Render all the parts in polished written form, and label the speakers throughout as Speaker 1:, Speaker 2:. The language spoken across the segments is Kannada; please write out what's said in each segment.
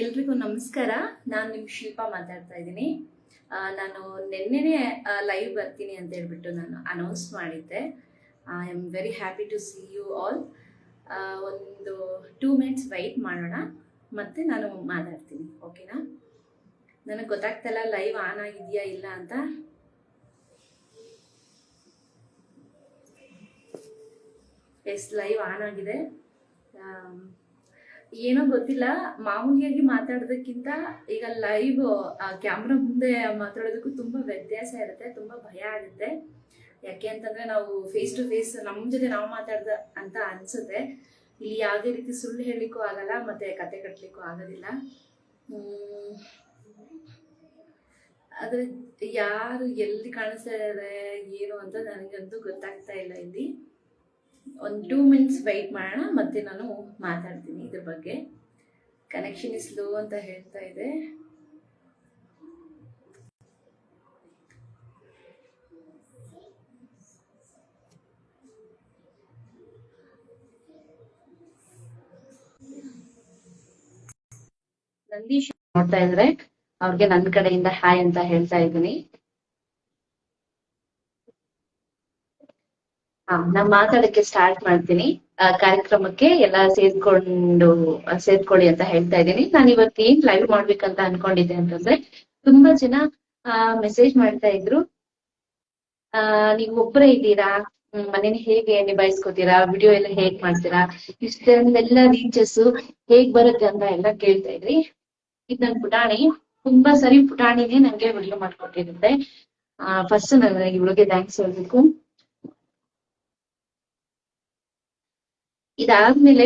Speaker 1: ಎಲ್ರಿಗೂ ನಮಸ್ಕಾರ. ನಾನು ನಿಮ್ಮ ಶಿಲ್ಪಾ ಮಾತಾಡ್ತಾ ಇದ್ದೀನಿ. ನಾನು ನಿನ್ನೆನೇ ಲೈವ್ ಬರ್ತೀನಿ ಅಂತ ಹೇಳ್ಬಿಟ್ಟು ನಾನು ಅನೌನ್ಸ್ ಮಾಡಿದ್ದೆ. I am very happy to see you all. ಒಂದು 2 ಮಿನಿಟ್ಸ್ ವೆಯ್ಟ್ ಮಾಡೋಣ, ಮತ್ತೆ ನಾನು ಮಾತಾಡ್ತೀನಿ. ಓಕೆನಾ? ನನಗೆ ಗೊತ್ತಾಗ್ತಲ್ಲ ಲೈವ್ ಆನ್ ಆಗಿದೆಯಾ ಇಲ್ಲ ಅಂತ. ಎಸ್, ಲೈವ್ ಆನ್ ಆಗಿದೆ. ಏನೋ ಗೊತ್ತಿಲ್ಲ, ಮಾಮೂಲಿಯಾಗಿ ಮಾತಾಡೋದಕ್ಕಿಂತ ಈಗ ಲೈವ್ ಕ್ಯಾಮ್ರಾ ಮುಂದೆ ಮಾತಾಡೋದಕ್ಕೂ ತುಂಬ ವ್ಯತ್ಯಾಸ ಇರುತ್ತೆ, ತುಂಬ ಭಯ ಆಗುತ್ತೆ. ಯಾಕೆ ಅಂತಂದರೆ ನಾವು ಫೇಸ್ ಟು ಫೇಸ್ ನಮ್ಮ ಜೊತೆ ನಾವು ಮಾತಾಡ್ದ ಅಂತ ಅನಿಸುತ್ತೆ. ಇಲ್ಲಿ ಯಾವುದೇ ರೀತಿ ಸುಳ್ಳು ಹೇಳಲಿಕ್ಕೂ ಆಗಲ್ಲ, ಮತ್ತು ಕತೆ ಕಟ್ಟಲಿಕ್ಕೂ ಆಗೋದಿಲ್ಲ. ಆದರೆ ಯಾರು ಎಲ್ಲಿ ಕಾಣಿಸ್ತಾ ಇದ್ದಾರೆ ಏನು ಅಂತ ನನಗಂತೂ ಗೊತ್ತಾಗ್ತಾ ಇಲ್ಲ. ಇಲ್ಲಿ ಒಂದು 2 ಮಿನಿಟ್ಸ್ ವೆಯ್ಟ್ ಮಾಡೋಣ, ಮತ್ತೆ ನಾನು ಮಾತಾಡ್ತೀನಿ ಇದ್ರ ಬಗ್ಗೆ. ಕನೆಕ್ಷನ್ ಇಸ್ ಸ್ಲೋ ಅಂತ ಹೇಳ್ತಾ ಇದೆ. ನಂದೀಶ್ ನೋಡ್ತಾ ಇದ್ರೆ ಅವ್ರಿಗೆ ನನ್ನ ಕಡೆಯಿಂದ ಹಾಯ್ ಅಂತ ಹೇಳ್ತಾ ಇದ್ದೀನಿ. ನಾನು ಮಾತಾಡಕ್ಕೆ ಸ್ಟಾರ್ಟ್ ಮಾಡ್ತೀನಿ. ಕಾರ್ಯಕ್ರಮಕ್ಕೆ ಎಲ್ಲ ಸೇರ್ಕೊಳ್ಳಿ ಅಂತ ಹೇಳ್ತಾ ಇದ್ದೀನಿ. ನಾನು ಇವತ್ತು ಏನ್ ಲೈವ್ ಮಾಡ್ಬೇಕಂತ ಅನ್ಕೊಂಡಿದ್ದೆ ಅಂತಂದ್ರೆ, ತುಂಬಾ ಜನ ಮೆಸೇಜ್ ಮಾಡ್ತಾ ಇದ್ರು, ನೀವು ಒಬ್ಬರೇ ಇದ್ದೀರಾ, ಮನೇನ ಹೇಗೆ ನಿಭಾಯಿಸ್ಕೋತೀರಾ, ವಿಡಿಯೋ ಎಲ್ಲ ಹೇಗ್ ಮಾಡ್ತೀರಾ, ಇಷ್ಟೆಲ್ಲ ರೀಚಸ್ ಹೇಗ್ ಬರುತ್ತೆ ಅಂತ ಎಲ್ಲ ಕೇಳ್ತಾ ಇದ್ರಿ. ಇದು ನನ್ ಪುಟಾಣಿ, ತುಂಬಾ ಸರಿ ಪುಟಾಣಿನೇ ನಂಗೆ ವಿಡಿಯೋ ಮಾಡ್ಕೊಟ್ಟಿರುತ್ತೆ. ಫಸ್ಟ್ ನಾನು ಇವಳಿಗೆ ಥ್ಯಾಂಕ್ಸ್ ಹೇಳ್ಬೇಕು. ಇದಾದ್ಮೇಲೆ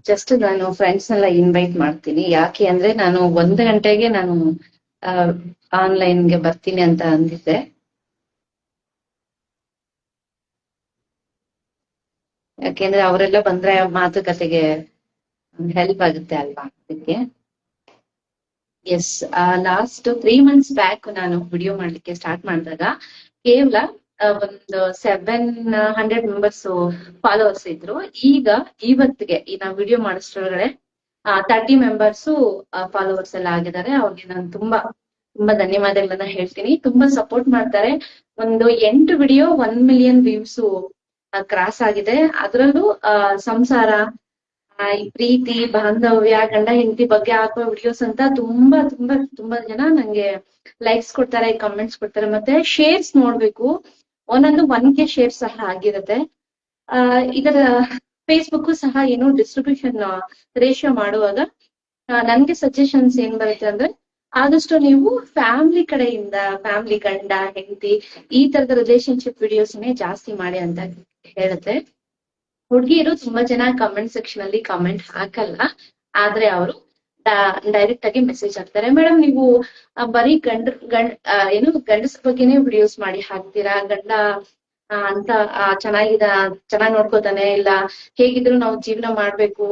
Speaker 1: ಜಸ್ಟ್ ನಾನು ಫ್ರೆಂಡ್ಸ್ ನೆಲ್ಲ ಇನ್ವೈಟ್ ಮಾಡ್ತೀನಿ. ಯಾಕೆ ಅಂದ್ರೆ ನಾನು 1 ಗಂಟೆಗೆ ನಾನು ಆನ್ಲೈನ್ಗೆ ಬರ್ತೀನಿ ಅಂತ ಅಂದಿದ್ದೆ. ಯಾಕೆಂದ್ರೆ ಅವರೆಲ್ಲ ಬಂದ್ರೆ ಮಾತುಕತೆಗೆ ಹೆಲ್ಪ್ ಆಗುತ್ತೆ ಅಲ್ವಾ, ಅದಕ್ಕೆ. ಎಸ್, ಲಾಸ್ಟ್ 3 ಮಂತ್ಸ್ ಬ್ಯಾಕ್ ನಾನು ವಿಡಿಯೋ ಮಾಡ್ಲಿಕ್ಕೆ ಸ್ಟಾರ್ಟ್ ಮಾಡಿದಾಗ ಕೇವಲ ಒಂದು 700 ಮೆಂಬರ್ಸ್ ಫಾಲೋವರ್ಸ್ ಇದ್ರು. ಈಗ ಇವತ್ತಿಗೆ ಈ ನಾವು ವಿಡಿಯೋ ಮಾಡಿಸ್ರೊಳಗಡೆ 30 ಮೆಂಬರ್ಸ್ ಫಾಲೋವರ್ಸ್ ಎಲ್ಲ ಆಗಿದ್ದಾರೆ. ಅವ್ರಿಗೆ ನಾನು ತುಂಬಾ ತುಂಬಾ ಧನ್ಯವಾದಗಳನ್ನ ಹೇಳ್ತೀನಿ. ತುಂಬಾ ಸಪೋರ್ಟ್ ಮಾಡ್ತಾರೆ. ಒಂದು 8 ವಿಡಿಯೋ 1 ಮಿಲಿಯನ್ ವ್ಯೂಸ್ ಕ್ರಾಸ್ ಆಗಿದೆ. ಅದರಲ್ಲೂ ಸಂಸಾರ, ಈ ಪ್ರೀತಿ, ಬಾಂಧವ್ಯ, ಗಂಡ ಹೆಂಡತಿ ಬಗ್ಗೆ ಹಾಕೋ ವಿಡಿಯೋಸ್ ಅಂತ ತುಂಬಾ ತುಂಬಾ ತುಂಬಾ ಜನ ನಂಗೆ ಲೈಕ್ಸ್ ಕೊಡ್ತಾರೆ, ಕಮೆಂಟ್ಸ್ ಕೊಡ್ತಾರೆ, ಮತ್ತೆ ಶೇರ್ಸ್ ನೋಡ್ಬೇಕು, ಒಂದೊಂದು 1K ಶೇರ್ ಸಹ ಆಗಿರುತ್ತೆ. ಇದರ ಫೇಸ್ಬುಕ್ ಸಹ ಏನು ಡಿಸ್ಟ್ರಿಬ್ಯೂಷನ್ ರೇಷಿಯೋ ಮಾಡುವಾಗ ನನ್ಗೆ ಸಜೆಷನ್ಸ್ ಏನ್ ಬರುತ್ತೆ ಅಂದ್ರೆ, ಆದಷ್ಟು ನೀವು ಫ್ಯಾಮಿಲಿ ಕಡೆಯಿಂದ, ಫ್ಯಾಮಿಲಿ ಗಂಡ ಹೆಂಡತಿ ಈ ತರದ ರಿಲೇಶನ್ಶಿಪ್ ವಿಡಿಯೋಸ್ನೇ ಜಾಸ್ತಿ ಮಾಡಿ ಅಂತ ಹೇಳುತ್ತೆ. ಹುಡುಗಿಯರು ತುಂಬಾ ಜನ ಕಮೆಂಟ್ ಸೆಕ್ಷನ್ ಅಲ್ಲಿ ಕಮೆಂಟ್ ಹಾಕಲ್ಲ, ಆದ್ರೆ ಅವರು ಡೈರೆಕ್ಟ್ ಆಗಿ ಮೆಸೇಜ್ ಹಾಕ್ತಾರೆ, ಮೇಡಮ್ ನೀವು ಬರೀ ಗಂಡಸ ಬಗ್ಗೆನೇ ವಿಡಿಯೋಸ್ ಮಾಡಿ ಹಾಕ್ತೀರಾ, ಗಂಡ ಅಂತ ಚೆನ್ನಾಗ್ ನೋಡ್ಕೋತಾನೆ, ಇಲ್ಲ ಹೇಗಿದ್ರು ನಾವು ಜೀವನ ಮಾಡ್ಬೇಕು,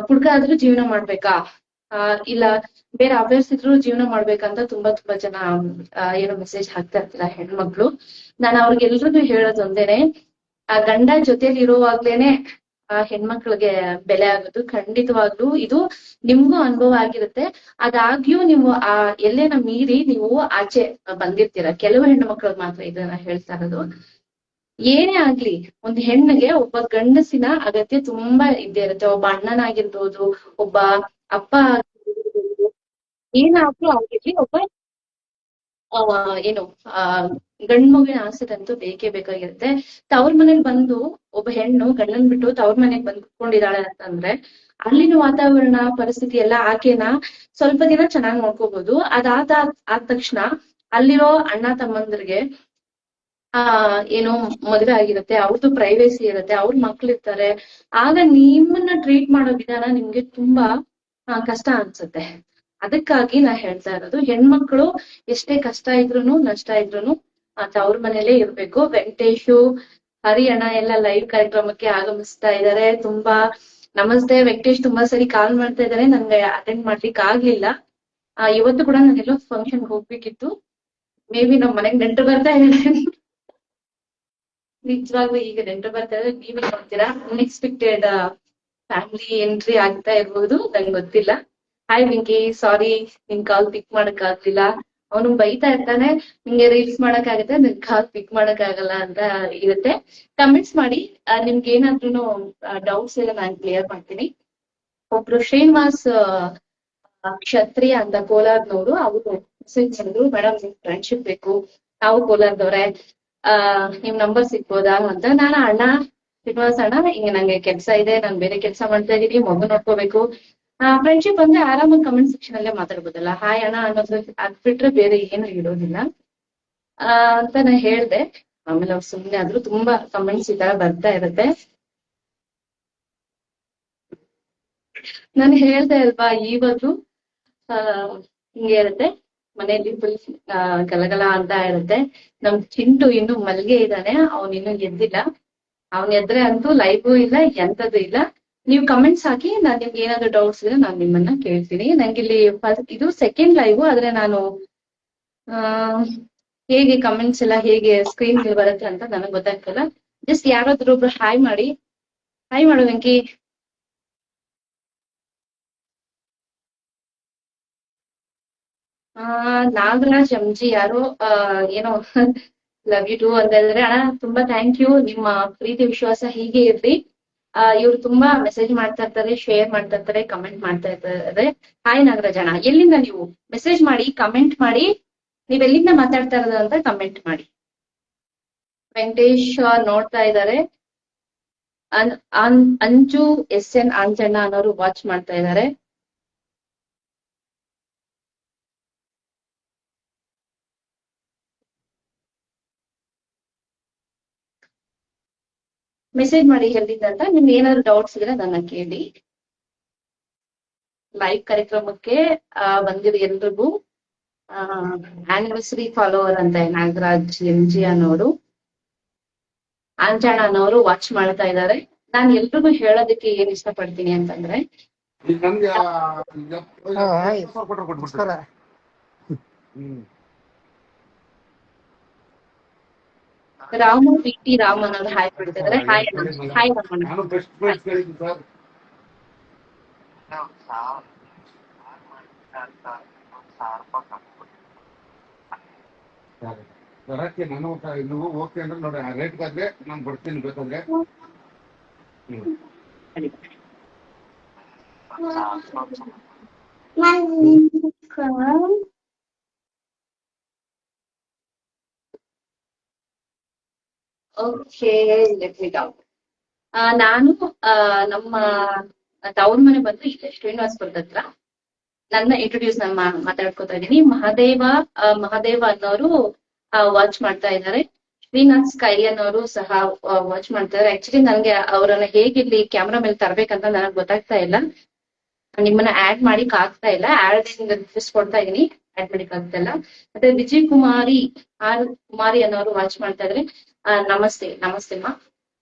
Speaker 1: ಹುಡ್ಗ ಆದ್ರೂ ಜೀವನ ಮಾಡ್ಬೇಕಾ, ಇಲ್ಲ ಬೇರೆ ಅಫೇರ್ಸ್ ಇದ್ರು ಜೀವನ ಮಾಡ್ಬೇಕಂತ ತುಂಬಾ ತುಂಬಾ ಜನ ಏನೋ ಮೆಸೇಜ್ ಹಾಕ್ತಾ ಇರ್ತೀರಾ ಹೆಣ್ಮಕ್ಳು. ನಾನು ಅವ್ರಿಗೆಲ್ರಿಗೂ ಹೇಳೋದು ಒಂದೇನೆ, ಆ ಗಂಡ ಜೊತೆಲಿ ಇರುವಾಗ್ಲೇನೆ ಆ ಹೆಣ್ಮಕ್ಳಿಗೆ ಬೆಲೆ ಆಗೋದು. ಖಂಡಿತವಾಗ್ಲೂ ಇದು ನಿಮ್ಗೂ ಅನುಭವ ಆಗಿರುತ್ತೆ. ಅದಾಗ್ಯೂ ನೀವು ಎಲ್ಲೇನ ಮೀರಿ ನೀವು ಆಚೆ ಬಂದಿರ್ತೀರ. ಕೆಲವು ಹೆಣ್ಣು ಮಕ್ಳಿಗೆ ಮಾತ್ರ ಇದನ್ನ ಹೇಳ್ತಾ ಇರೋದು. ಏನೇ ಆಗ್ಲಿ, ಒಂದು ಹೆಣ್ಣಿಗೆ ಒಬ್ಬ ಗಂಡಸಿನ ಅಗತ್ಯ ತುಂಬಾ ಇದ್ದೇ ಇರುತ್ತೆ. ಒಬ್ಬ ಅಣ್ಣನಾಗಿರ್ಬೋದು, ಒಬ್ಬ ಅಪ್ಪ ಆಗಿರ್ಬೋದು, ಏನಾದ್ರೂ ಆಗಿರ್ಲಿ, ಒಬ್ಬ ಏನು ಗಂಡ್ ಮಗುವಿನ ಆಸೆದಂತೂ ಬೇಕೇ ಬೇಕಾಗಿರುತ್ತೆ. ತವ್ರ ಮನೆಗ್ ಬಂದು ಒಬ್ಬ ಹೆಣ್ಣು ಗಂಡನ್ ಬಿಟ್ಟು ತವ್ರ ಮನೆಗ್ ಬಂದು ಕುತ್ಕೊಂಡಿದ್ದಾಳೆ ಅಂತಂದ್ರೆ, ಅಲ್ಲಿನ ವಾತಾವರಣ ಪರಿಸ್ಥಿತಿ ಎಲ್ಲ ಆಕೆನ ಸ್ವಲ್ಪ ದಿನ ಚೆನ್ನಾಗ್ ನೋಡ್ಕೋಬಹುದು. ಆದ ತಕ್ಷಣ ಅಲ್ಲಿರೋ ಅಣ್ಣ ತಮ್ಮಂದ್ರಿಗೆ ಏನೋ ಮದ್ವೆ ಆಗಿರುತ್ತೆ, ಅವ್ರದ್ದು ಪ್ರೈವೇಸಿ ಇರುತ್ತೆ, ಅವ್ರ ಮಕ್ಳಿರ್ತಾರೆ. ಆಗ ನಿಮ್ಮನ್ನ ಟ್ರೀಟ್ ಮಾಡೋ ವಿಧಾನ ನಿಮ್ಗೆ ತುಂಬಾ ಕಷ್ಟ ಅನ್ಸುತ್ತೆ. ಅದಕ್ಕಾಗಿ ನಾ ಹೇಳ್ತಾ ಇರೋದು, ಹೆಣ್ಮಕ್ಳು ಎಷ್ಟೇ ಕಷ್ಟ ಇದ್ರೂನು ನಷ್ಟ ಇದ್ರೂನು ತವ್ರ ಮನೇಲೇ ಇರ್ಬೇಕು. ವೆಂಕಟೇಶು, ಹರಿಯಣ್ಣ ಎಲ್ಲ ಲೈವ್ ಕಾರ್ಯಕ್ರಮಕ್ಕೆ ಆಗಮಿಸ್ತಾ ಇದ್ದಾರೆ. ತುಂಬಾ ನಮಸ್ತೆ ವೆಂಕಟೇಶ್, ತುಂಬಾ ಸರಿ ಕಾಲ್ ಮಾಡ್ತಾ ಇದ್ದಾರೆ, ನನ್ಗೆ ಅಟೆಂಡ್ ಮಾಡ್ಲಿಕ್ಕೆ ಆಗ್ಲಿಲ್ಲ. ಇವತ್ತು ಕೂಡ ನಾನು ಎಲ್ಲೋ ಫಂಕ್ಷನ್ ಹೋಗ್ಬೇಕಿತ್ತು. ಮೇ ಬಿ ನಮ್ ಮನೆಗ್ ನೆಂಟರು ಬರ್ತಾ ಇದ್ದಾರೆ. ನಿಜವಾಗ್ಲೂ ಈಗ ನೆಂಟರು ಬರ್ತಾ ಇದ್ರೆ ನೀವೇ ನೋಡ್ತೀರಾ, ಅನ್ಎಕ್ಸ್ಪೆಕ್ಟೆಡ್ ಫ್ಯಾಮಿಲಿ ಎಂಟ್ರಿ ಆಗ್ತಾ ಇರ್ಬೋದು, ನಂಗೆ ಗೊತ್ತಿಲ್ಲ. ಹಾಯ್ ವೆಂಕಿ, ಸಾರಿ ನಿನ್ ಕಾಲ್ ಪಿಕ್ ಮಾಡಕ್ ಆಗ್ಲಿಲ್ಲ. ಅವನು ಬೈತಾ ಇರ್ತಾನೆ, ನಿಂಗೆ ರೀಲ್ಸ್ ಮಾಡಕ್ ಆಗತ್ತೆ, ನಿನ್ ಕಾಲ್ ಪಿಕ್ ಮಾಡಕ್ ಆಗಲ್ಲ ಅಂತ ಇರುತ್ತೆ. ಕಮೆಂಟ್ಸ್ ಮಾಡಿ, ನಿಮ್ಗೆ ಏನಾದ್ರೂ ಡೌಟ್ಸ್ ಎಲ್ಲ ನಾನು ಕ್ಲಿಯರ್ ಮಾಡ್ತೀನಿ. ಒಬ್ರು ಶ್ರೀನಿವಾಸ್ ಕ್ಷತ್ರಿಯ ಅಂತ ಕೋಲಾರ್ನವರು, ಅವರು ಮೆಸೇಜ್ ಮಾಡಿದ್ರು, ಮೇಡಮ್ ನಿಮ್ ಫ್ರೆಂಡ್ಶಿಪ್ ಬೇಕು, ನಾವು ಕೋಲಾರದವ್ರೆ, ನಿಮ್ ನಂಬರ್ ಸಿಗ್ಬೋದಾ ಅಂತ. ನಾನು ಅಣ್ಣ ಶ್ರೀನಿವಾಸ್ ಅಣ್ಣ, ಹಿಂಗೆ ನಂಗೆ ಕೆಲ್ಸ ಇದೆ, ನಾನ್ ಬೇರೆ ಕೆಲ್ಸ ಮಾಡ್ತಾ ಇದೀನಿ, ಮಗು ನೋಡ್ಕೋಬೇಕು, ಫ್ರೆಂಡ್ಶಿಪ್ ಅಂದ್ರೆ ಆರಾಮಾಗಿ ಕಮೆಂಟ್ ಸೆಕ್ಷನ್ ಅಲ್ಲೇ ಮಾತಾಡ್ಬೋದಲ್ಲ, ಹಾಯ್ ಅಣ್ಣ ಅನ್ನೋದು ಅದ್ ಬಿಟ್ರೆ ಬೇರೆ ಏನು ಇಡೋದಿಲ್ಲ ಅಂತ ನಾ ಹೇಳ್ದೆ. ಆಮೇಲೆ ಅವ್ರು ಸುಮ್ನೆ ಆದ್ರು. ತುಂಬಾ ಕಮೆಂಟ್ಸ್ ಈ ತರ ಬರ್ತಾ ಇರುತ್ತೆ. ನಾನು ಹೇಳ್ದೆ ಅಲ್ವಾ, ಇವಾಗ್ಲೂ ಹಿಂಗೆ ಇರುತ್ತೆ ಮನೆಯಲ್ಲಿ, ಫುಲ್ ಗಲಗಲ ಅಂತ ಇರುತ್ತೆ. ನಮ್ ಚಿಂಟು ಇನ್ನು ಮಲ್ಗೆ ಇದ್ದಾನೆ, ಅವ್ನ್ ಇನ್ನು ಎದ್ದಿಲ್ಲ. ಅವ್ನ್ ಎದ್ರೆ ಅಂತೂ ಲೈವ್ ಇಲ್ಲ, ಎಂತದ್ದು ಇಲ್ಲ. ನೀವು ಕಮೆಂಟ್ಸ್ ಹಾಕಿ, ನಾನ್ ನಿಮ್ಗೆ ಏನಾದ್ರು ಡೌಟ್ಸ್ ಇದ್ರೆ ನಾನ್ ನಿಮ್ಮನ್ನ ಕೇಳ್ತೀನಿ. ನಂಗಿಲ್ಲಿ ಇದು ಸೆಕೆಂಡ್ ಲೈವ್, ಆದ್ರೆ ನಾನು ಹೇಗೆ ಕಮೆಂಟ್ಸ್ ಎಲ್ಲ ಹೇಗೆ ಸ್ಕ್ರೀನ್ ಬರುತ್ತೆ ಅಂತ ನನಗ್ ಗೊತ್ತಾಗ್ತಲ್ಲ. ಜಸ್ಟ್ ಯಾರಾದ್ರೂ ಒಬ್ರು ಹಾಯ್ ಮಾಡಿ. ಹಾಯ್ ಮಾಡು ವೆಂಕಿ. ನಾಗರಾಜ್ ಎಂಜಿ ಯಾರು ಏನೋ ಲವ್ ಯು ಟು ಅಂತ ಹೇಳಿದ್ರೆ, ಅಣ್ಣ ತುಂಬಾ ಥ್ಯಾಂಕ್ ಯು. ನಿಮ್ಮ ಪ್ರೀತಿ ವಿಶ್ವಾಸ ಹೀಗೆ ಇರ್ಲಿ. ಇವ್ರು ತುಂಬಾ ಮೆಸೇಜ್ ಮಾಡ್ತಾ ಇರ್ತಾರೆ, ಶೇರ್ ಮಾಡ್ತಾ ಇರ್ತಾರೆ, ಕಮೆಂಟ್ ಮಾಡ್ತಾ ಇರ್ತಾರೆ. ಹಾಯ್ ನಾಗರಾಜ್ ಅಣ್ಣ, ಎಲ್ಲಿಂದ ನೀವು ಮೆಸೇಜ್ ಮಾಡಿ, ಕಮೆಂಟ್ ಮಾಡಿ, ನೀವ್ ಎಲ್ಲಿಂದ ಮಾತಾಡ್ತಾ ಇರೋದು ಅಂತ ಕಮೆಂಟ್ ಮಾಡಿ. ವೆಂಕಟೇಶ್ ನೋಡ್ತಾ ಇದ್ದಾರೆ. ಅಂಜು SN ಆಂಜಣ್ಣ ಅನ್ನೋರು ವಾಚ್ ಮಾಡ್ತಾ ಇದ್ದಾರೆ. ಮೆಸೇಜ್ ಮಾಡಿ ಎಲ್ಲಿಂದ ಅಂತ. ನಿಮ್ಗೆ ಏನಾದ್ರು ಡೌಟ್ಸ್ ಇದ್ರೆ ನನ್ನ ಕೇಳಿ. ಲೈವ್ ಕಾರ್ಯಕ್ರಮಕ್ಕೆ ಬಂದಿರೋ ಎಲ್ರಿಗೂ ಆನಿವರ್ಸರಿ ಫಾಲೋವರ್ ಅಂತ ನಾಗರಾಜ್ MG ಅನ್ನೋರು, ಆಂಜಣ್ಣ ಅನ್ನೋರು ವಾಚ್ ಮಾಡ್ತಾ ಇದ್ದಾರೆ. ನಾನು ಎಲ್ರಿಗೂ ಹೇಳೋದಕ್ಕೆ ಏನ್ ಇಷ್ಟಪಡ್ತೀನಿ ಅಂತಂದ್ರೆ, ರಾಮು PT ರಾಮ್ ಅನ್ನೋರು ಹಾಯ್ ಬಿಡ್ತಿದ್ದಾರೆ. ಹಾಯ್ ಅಣ್ಣ. ಹಾಯ್ ರಾಮಣ್ಣ.
Speaker 2: ಬರಕ್ಕೆ ನಾನು ನೀವು ಓಕೆ ಅಂದ್ರೆ ನೋಡಿ, ಆ ರೇಟ್ಗಾದ್ರೆ ನಾನು ಬರ್ತೀನಿ ಬೇಕಾದ್ರೆ.
Speaker 1: Okay, let me doubt. ನಾನು ನಮ್ಮ ತವ್ರ ಮನೆ ಬಂದು ಇಲ್ಲೇ ಶ್ರೀನಿವಾಸಪುರದ ಹತ್ರ. ನನ್ನ ಇಂಟ್ರೊಡ್ಯೂಸ್ ನಾನು ಮಾತಾಡ್ಕೊತಾ ಇದ್ದೀನಿ. ಮಹಾದೇವ ಅನ್ನೋರು ವಾಚ್ ಮಾಡ್ತಾ ಇದ್ದಾರೆ. ಶ್ರೀನಾಥ್ ಸ್ಕೈ ಅನ್ನೋರು ಸಹ ವಾಚ್ ಮಾಡ್ತಾ ಇದ್ದಾರೆ. ಆಕ್ಚುಲಿ ನನ್ಗೆ ಅವರನ್ನ ಹೇಗೆ ಇಲ್ಲಿ ಕ್ಯಾಮ್ರಾ ಮೇಲೆ ತರ್ಬೇಕಂತ ನನಗೆ ಗೊತ್ತಾಗ್ತಾ ಇಲ್ಲ. ನಿಮ್ಮನ್ನ ಆಡ್ ಮಾಡಿಕ್ ಆಗ್ತಾ ಇಲ್ಲ. ಆಡ್ ರಿಕ್ವೆಸ್ಟ್ ಕೊಡ್ತಾ ಇದೀನಿ, ಆಡ್ ಮಾಡಿಕ್ ಆಗ್ತಾ ಇಲ್ಲ. ಮತ್ತೆ ವಿಜಯ್ ಕುಮಾರಿ ಅನ್ನೋರು ವಾಚ್ ಮಾಡ್ತಾ ಇದ್ರೆ, ನಮಸ್ತೆ ಅಮ್ಮ.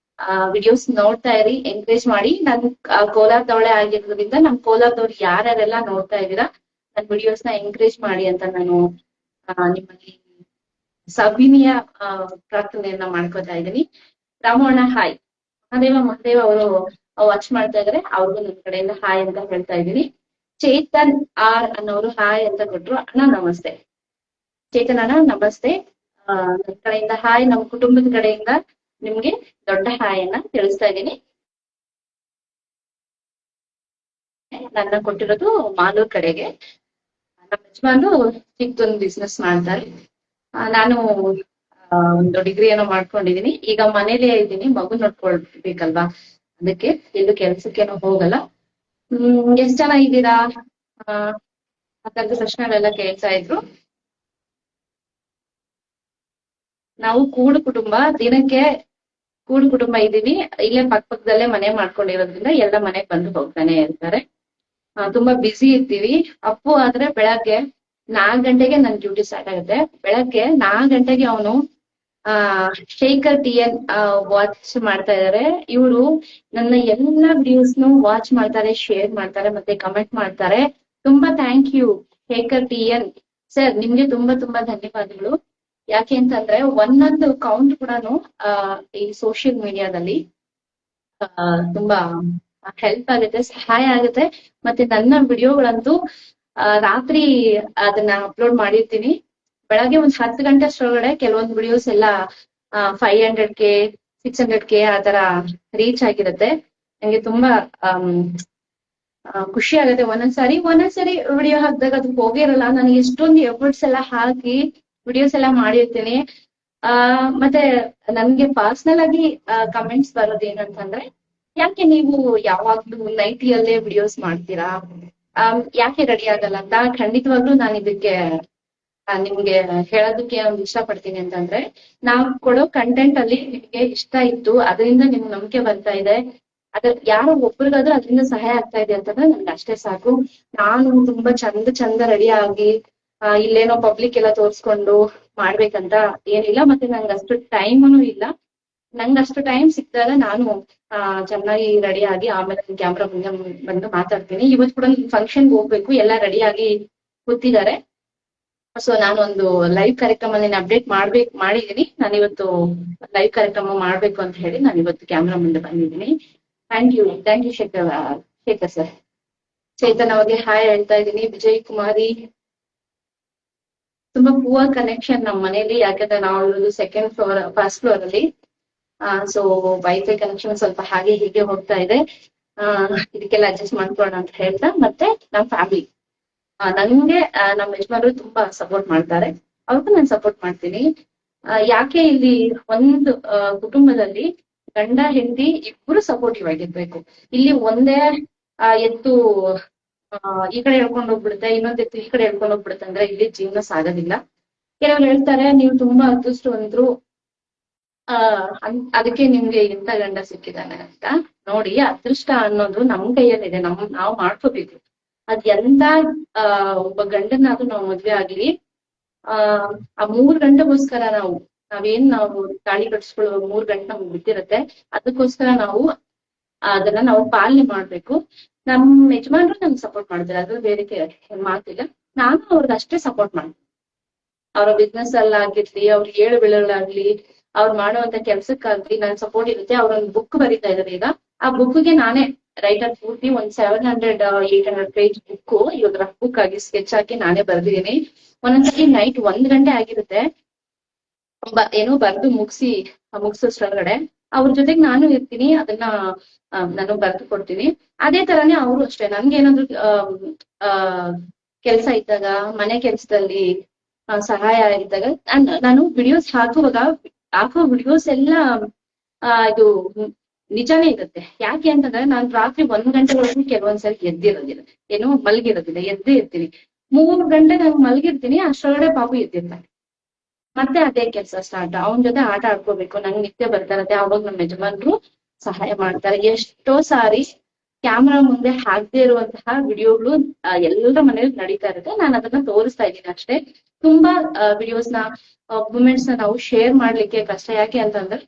Speaker 1: ವಿಡಿಯೋಸ್ ನೋಡ್ತಾ ಇರಿ, ಎಂಕರೇಜ್ ಮಾಡಿ. ನನ್ ಕೋಲಾರದವಳೆ ಆಗಿರೋದ್ರಿಂದ ನಮ್ ಕೋಲಾರದವ್ರು ಯಾರ್ಯಾರೆಲ್ಲ ನೋಡ್ತಾ ಇದೀರಾ, ನನ್ ವಿಡಿಯೋಸ್ ನ ಎಂಕರೇಜ್ ಮಾಡಿ ಅಂತ ನಾನು ನಿಮ್ಮಲ್ಲಿ ಸವಿನಯ ಪ್ರಾರ್ಥನೆಯನ್ನ ಮಾಡ್ಕೋತಾ ಇದ್ದೀನಿ. ರಾಮಣ್ಣ ಹಾಯ್. ಮಹದೇವ ಅವರು ವಾಚ್ ಮಾಡ್ತಾ ಇದಾರೆ, ಅವ್ರಿಗೂ ನನ್ನ ಕಡೆಯಿಂದ ಹಾಯ್ ಅಂತ ಹೇಳ್ತಾ ಇದ್ದೀನಿ. ಚೇತನ್ R ಅನ್ನೋರು ಹಾಯ್ ಅಂತ ಕೊಟ್ರು. ಅಣ್ಣ ನಮಸ್ತೆ. ಚೇತನ್ ಅಣ್ಣ ನಮಸ್ತೆ. ನನ್ನ ಕಡೆಯಿಂದ ಹಾಯ್, ನಮ್ಮ ಕುಟುಂಬದ ಕಡೆಯಿಂದ ನಿಮ್ಗೆ ದೊಡ್ಡ ಹಾಯ್ ಅನ್ನ ತಿಳಿಸ್ತಾ ಇದ್ದೀನಿ. ನನ್ನ ಕೊಟ್ಟಿರೋದು ಮಾಲೂರ್ ಕಡೆಗೆ. ನಮ್ಮ ಯಜಮಾನ್ರು ಚಿಕ್ಕದೊಂದು ಬಿಸ್ನೆಸ್ ಮಾಡ್ತಾರೆ. ನಾನು ಒಂದು ಡಿಗ್ರಿ ಏನೋ ಮಾಡ್ಕೊಂಡಿದೀನಿ. ಈಗ ಮನೇಲೇ ಇದ್ದೀನಿ, ಮಗು ನೋಡ್ಕೊಳ್ಬೇಕಲ್ವಾ, ಅದಕ್ಕೆ ಎಲ್ಲೂ ಕೆಲ್ಸಕ್ಕೇನೋ ಹೋಗಲ್ಲ. ಎಷ್ಟ್ ಜನ ಇದ್ದೀರಾ ಅದರ ಪ್ರಶ್ನೆಗಳೆಲ್ಲ ಕೇಳ್ತಾ ಇದ್ರು. ನಾವು ಕೂಡು ಕುಟುಂಬ ಇದೀವಿ. ಇಲ್ಲೇ ಪಕ್ಕದಲ್ಲೇ ಮನೆ ಮಾಡ್ಕೊಂಡಿರೋದ್ರಿಂದ ಎಲ್ಲ ಮನೆಗ್ ಬಂದು ಹೋಗ್ತಾನೆ ಇರ್ತಾರೆ. ತುಂಬಾ ಬ್ಯುಸಿ ಇರ್ತೀವಿ. ಅಪ್ಪು ಆದ್ರೆ ಬೆಳಗ್ಗೆ 4 ಗಂಟೆಗೆ ನನ್ ಡ್ಯೂಟಿ ಸ್ಟಾರ್ಟ್ ಆಗುತ್ತೆ. ಬೆಳಗ್ಗೆ 4 ಗಂಟೆಗೆ ಅವನು ಶೇಖರ್ TN ವಾಚ್ ಮಾಡ್ತಾ ಇದಾರೆ. ಇವರು ನನ್ನ ಎಲ್ಲಾ ವಿಡಿಯೋಸ್ನು ವಾಚ್ ಮಾಡ್ತಾರೆ, ಶೇರ್ ಮಾಡ್ತಾರೆ, ಮತ್ತೆ ಕಮೆಂಟ್ ಮಾಡ್ತಾರೆ. ತುಂಬಾ thank you Shekhar TN sir, ನಿಮ್ಗೆ ತುಂಬಾ ತುಂಬಾ ಧನ್ಯವಾದಗಳು. ಯಾಕೆ ಅಂತಂದ್ರೆ ಒಂದೊಂದು ಕೌಂಟ್ ಕೂಡ ಈ ಸೋಷಿಯಲ್ ಮೀಡಿಯಾದಲ್ಲಿ ತುಂಬಾ ಹೆಲ್ಪ್ ಆಗುತ್ತೆ, ಸಹಾಯ ಆಗುತ್ತೆ. ಮತ್ತೆ ನನ್ನ ವಿಡಿಯೋಗಳಂತೂ ರಾತ್ರಿ ಅದನ್ನ ಅಪ್ಲೋಡ್ ಮಾಡಿರ್ತೀನಿ. ಬೆಳಗ್ಗೆ ಒಂದ್ 10 ಗಂಟೆ ಅಷ್ಟರೊಳಗಡೆ ಕೆಲವೊಂದು ವಿಡಿಯೋಸ್ ಎಲ್ಲ 500K 600K ಆ ತರ ರೀಚ್ ಆಗಿರುತ್ತೆ. ನಂಗೆ ತುಂಬಾ ಖುಷಿ ಆಗುತ್ತೆ. ಒಂದೊಂದ್ಸರಿ ವಿಡಿಯೋ ಹಾಕಿದಾಗ ಅದು ಹೋಗಿರಲ್ಲ. ನನಗೆ ಎಷ್ಟೊಂದು ಎಫರ್ಟ್ಸ್ ಎಲ್ಲ ಹಾಕಿ ವಿಡಿಯೋಸ್ ಎಲ್ಲ ಮಾಡಿರ್ತೀನಿ. ಮತ್ತೆ ನನ್ಗೆ ಪರ್ಸನಲ್ ಆಗಿ ಕಮೆಂಟ್ಸ್ ಬರೋದು ಏನಂತಂದ್ರೆ, ಯಾಕೆ ನೀವು ಯಾವಾಗ್ಲೂ ನೈಟಿಯಲ್ಲೇ ವಿಡಿಯೋಸ್ ಮಾಡ್ತೀರಾ, ಯಾಕೆ ರೆಡಿ ಆಗಲ್ಲ ಅಂತ. ಖಂಡಿತವಾಗ್ಲೂ ನಾನು ಇದಕ್ಕೆ ನಿಮ್ಗೆ ಹೇಳೋದಕ್ಕೆ ಒಂದು ಇಷ್ಟಪಡ್ತೀನಿ. ಅಂತಂದ್ರೆ ನಾವ್ ಕೊಡೋ ಕಂಟೆಂಟ್ ಅಲ್ಲಿ ನಿಮ್ಗೆ ಇಷ್ಟ ಇತ್ತು, ಅದರಿಂದ ನಿಮ್ಗೆ ನಂಬಿಕೆ ಬರ್ತಾ ಇದೆ, ಅದ್ರ ಯಾರೋ ಒಬ್ರಿಗಾದ್ರೂ ಅದರಿಂದ ಸಹಾಯ ಆಗ್ತಾ ಇದೆ ಅಂತಂದ್ರೆ ನನ್ಗೆ ಅಷ್ಟೇ ಸಾಕು. ನಾನು ತುಂಬಾ ಚಂದ ರೆಡಿ ಆಗಿ ಇಲ್ಲೇನೋ ಪಬ್ಲಿಕ್ ಎಲ್ಲ ತೋರ್ಸ್ಕೊಂಡು ಮಾಡ್ಬೇಕಂತ ಏನಿಲ್ಲ. ಮತ್ತೆ ನಂಗೆ ಅಷ್ಟು ಟೈಮನು ಇಲ್ಲ. ನಂಗೆ ಅಷ್ಟು ಟೈಮ್ ಸಿಕ್ಕಿದಾಗ ನಾನು ಚೆನ್ನಾಗಿ ರೆಡಿ ಆಗಿ ಆಮೇಲೆ ಕ್ಯಾಮ್ರಾ ಮುಂದೆ ಬಂದು ಮಾತಾಡ್ತೀನಿ. ಇವತ್ತು ಕೂಡ ಫಂಕ್ಷನ್ಗೆ ಹೋಗ್ಬೇಕು, ಎಲ್ಲ ರೆಡಿ ಆಗಿ ಕೂತಿದ್ದಾರೆ. ಸೊ ನಾನು ಒಂದು ಲೈವ್ ಕಾರ್ಯಕ್ರಮ ಅಪ್ಡೇಟ್ ಮಾಡಿದೀನಿ. ನಾನು ಇವತ್ತು ಲೈವ್ ಕಾರ್ಯಕ್ರಮ ಮಾಡ್ಬೇಕು ಅಂತ ಹೇಳಿ ನಾನು ಇವತ್ತು ಕ್ಯಾಮ್ರಾ ಮುಂದೆ ಬಂದಿದ್ದೀನಿ. Thank you Shekhar sir. Chetan ಅವ್ರಿಗೆ ಹಾಯ್ ಹೇಳ್ತಾ ಇದ್ದೀನಿ. ವಿಜಯ್ ಕುಮಾರಿ, ತುಂಬಾ ಪೂವರ್ ಕನೆಕ್ಷನ್ ನಮ್ಮ ಮನೇಲಿ, ಯಾಕಂದ್ರೆ ನಾವು ಇರೋದು ಸೆಕೆಂಡ್ ಫ್ಲೋರ್, ಫಸ್ಟ್ ಫ್ಲೋರ್ ಅಲ್ಲಿ. ಸೊ ವೈಫೈ ಕನೆಕ್ಷನ್ ಸ್ವಲ್ಪ ಹಾಗೆ ಹೀಗೆ ಹೋಗ್ತಾ ಇದೆ. ಇದಕ್ಕೆಲ್ಲ ಅಡ್ಜಸ್ಟ್ ಮಾಡ್ಕೊಳ್ಳೋಣ ಅಂತ ಹೇಳ್ತಾ, ಮತ್ತೆ ನಮ್ಮ ಫ್ಯಾಮಿಲಿ ನಂಗೆ ನಮ್ಮ ಯಜಮಾನರು ತುಂಬಾ ಸಪೋರ್ಟ್ ಮಾಡ್ತಾರೆ, ಅವ್ರಿಗೂ ನಾನು ಸಪೋರ್ಟ್ ಮಾಡ್ತೀನಿ. ಯಾಕೆ ಇಲ್ಲಿ ಒಂದು ಕುಟುಂಬದಲ್ಲಿ ಗಂಡ ಹೆಂಡತಿ ಇಬ್ರು ಸಪೋರ್ಟಿವ್ ಆಗಿರ್ಬೇಕು. ಇಲ್ಲಿ ಒಂದೇ ಎತ್ತು ಈ ಕಡೆ ಹೇಳ್ಕೊಂಡು ಹೋಗ್ಬಿಡುತ್ತೆ, ಇನ್ನೊಂದ್ ಎತ್ತು ಈ ಕಡೆ ಹೇಳ್ಕೊಂಡು ಹೋಗ್ಬಿಡುತ್ತೆ ಅಂದ್ರೆ ಇಲ್ಲಿ ಜೀವನ ಸಾಗೋದಿಲ್ಲ. ಕೆಲವ್ರು ಹೇಳ್ತಾರೆ ನೀವು ತುಂಬಾ ಅದೃಷ್ಟವಂತರು, ಅದಕ್ಕೆ ನಿಮ್ಗೆ ಇಂಥ ಗಂಡ ಸಿಕ್ಕಿದಾನೆ ಅಂತ. ನೋಡಿ, ಅದೃಷ್ಟ ಅನ್ನೋದು ನಮ್ ಕೈಯಲ್ಲಿದೆ, ನಾವು ಮಾಡ್ಕೋಬೇಕು. ಅದ್ ಎಂತ ಒಬ್ಬ ಗಂಡನಾದ್ರೂ ನಾವು ಮದ್ವೆ ಆಗ್ಲಿ, ಆ 3 ಗಂಟೆಗೋಸ್ಕರ ನಾವು ತಾಳಿ ಕಟ್ಸ್ಕೊಳ್ಳೋ 3 ಗಂಟೆ ನಮ್ಗೆ ಬಿಟ್ಟಿರುತ್ತೆ. ಅದಕ್ಕೋಸ್ಕರ ಅದನ್ನ ನಾವು ಪಾಲನೆ ಮಾಡ್ಬೇಕು. ನಮ್ ಯಜಮಾನ್ರು ನಮ್ಗೆ ಸಪೋರ್ಟ್ ಮಾಡ್ತಾರೆ, ಅದು ಬೇರೆ ಮಾತಿಲ್ಲ. ನಾನು ಅವ್ರಿಗೆ ಅಷ್ಟೇ ಸಪೋರ್ಟ್ ಮಾಡ್ತೀನಿ. ಅವ್ರ ಬಿಸ್ನೆಸ್ ಅಲ್ಲಾಗಿರ್ಲಿ, ಅವ್ರ ಏಳು ಬೀಳಲಾಗ್ಲಿ, ಅವ್ರು ಮಾಡುವಂತ ಕೆಲ್ಸಕ್ಕಾಗ್ಲಿ ನನ್ ಸಪೋರ್ಟ್ ಇರುತ್ತೆ. ಅವ್ರೊಂದು ಬುಕ್ ಬರೀತಾ ಇದಾರೆ ಈಗ. ಆ ಬುಕ್ಗೆ ನಾನೇ ರೈಟರ್, ಪೂರ್ತಿ ಒಂದ್ 700-800 ಪೇಜ್ ಬುಕ್ ಇವಾಗ ರಫ್ ಬುಕ್ ಆಗಿ ಸ್ಕೆಚ್ ಹಾಕಿ ನಾನೇ ಬರ್ದಿದ್ದೀನಿ. ಒಂದೊಂದ್ಸತಿ ನೈಟ್ 1 ಗಂಟೆ ಆಗಿರುತ್ತೆ ಏನೋ ಬರ್ದು ಮುಗಿಸೋಷ್ಟ್ರೊಳಗಡೆ. ಅವ್ರ ಜೊತೆಗೆ ನಾನು ಇರ್ತೀನಿ, ಅದನ್ನ ನಾನು ಬರ್ದು ಕೊಡ್ತೀನಿ. ಅದೇ ತರಾನೇ ಅವರು ಅಷ್ಟೇ, ನನ್ಗೇನಾದ್ರು ಕೆಲ್ಸ ಇದ್ದಾಗ, ಮನೆ ಕೆಲ್ಸದಲ್ಲಿ ಸಹಾಯ ಇದ್ದಾಗ ನಾನು ವಿಡಿಯೋಸ್ ಹಾಕೋ ವಿಡಿಯೋಸ್ ಎಲ್ಲ ಇದು ನಿಜಾನೇ ಇರುತ್ತೆ. ಯಾಕೆ ಅಂತಂದ್ರೆ ನಾನು ರಾತ್ರಿ 1 ಗಂಟೆವರೆಗೂ ಕೆಲವೊಂದ್ಸರಿ ಎದ್ದಿರೋದಿಲ್ಲ, ಮಲಗಿರೋದಿಲ್ಲ, ಎದ್ದೇ ಇರ್ತೀನಿ. 3 ಗಂಟೆ ನಾನು ಮಲಗಿರ್ತೀನಿ, ಅಷ್ಟರೊಳಗಡೆ ಪಾಪು ಎದ್ದಿರ್ತಾನೆ. ಮತ್ತೆ ಅದೇ ಕೆಲಸ ಸ್ಟಾರ್ಟ್, ಅವನ ಜೊತೆ ಆಟ ಆಡ್ಕೋಬೇಕು. ನಂಗೆ ನಿತ್ಯ ಬರ್ತಾ ಇರತ್ತೆ. ಅವಾಗ ನಮ್ಮ ಯಜಮಾನ್ರು ಸಹಾಯ ಮಾಡ್ತಾರೆ. ಎಷ್ಟೋ ಸಾರಿ ಕ್ಯಾಮ್ರಾ ಮುಂದೆ ಹಾಕದೇ ಇರುವಂತಹ ವಿಡಿಯೋಗಳು ಎಲ್ಲರ ಮನೇಲಿ ನಡೀತಾ ಇರುತ್ತೆ. ನಾನು ಅದನ್ನ ತೋರಿಸ್ತಾ ಇದ್ದೀನಿ ಅಷ್ಟೇ. ತುಂಬಾ ವಿಡಿಯೋಸ್ನ ಮೂಮೆಂಟ್ಸ್ ನಾವು ಶೇರ್ ಮಾಡ್ಲಿಕ್ಕೆ ಕಷ್ಟ. ಯಾಕೆ ಅಂತಂದ್ರೆ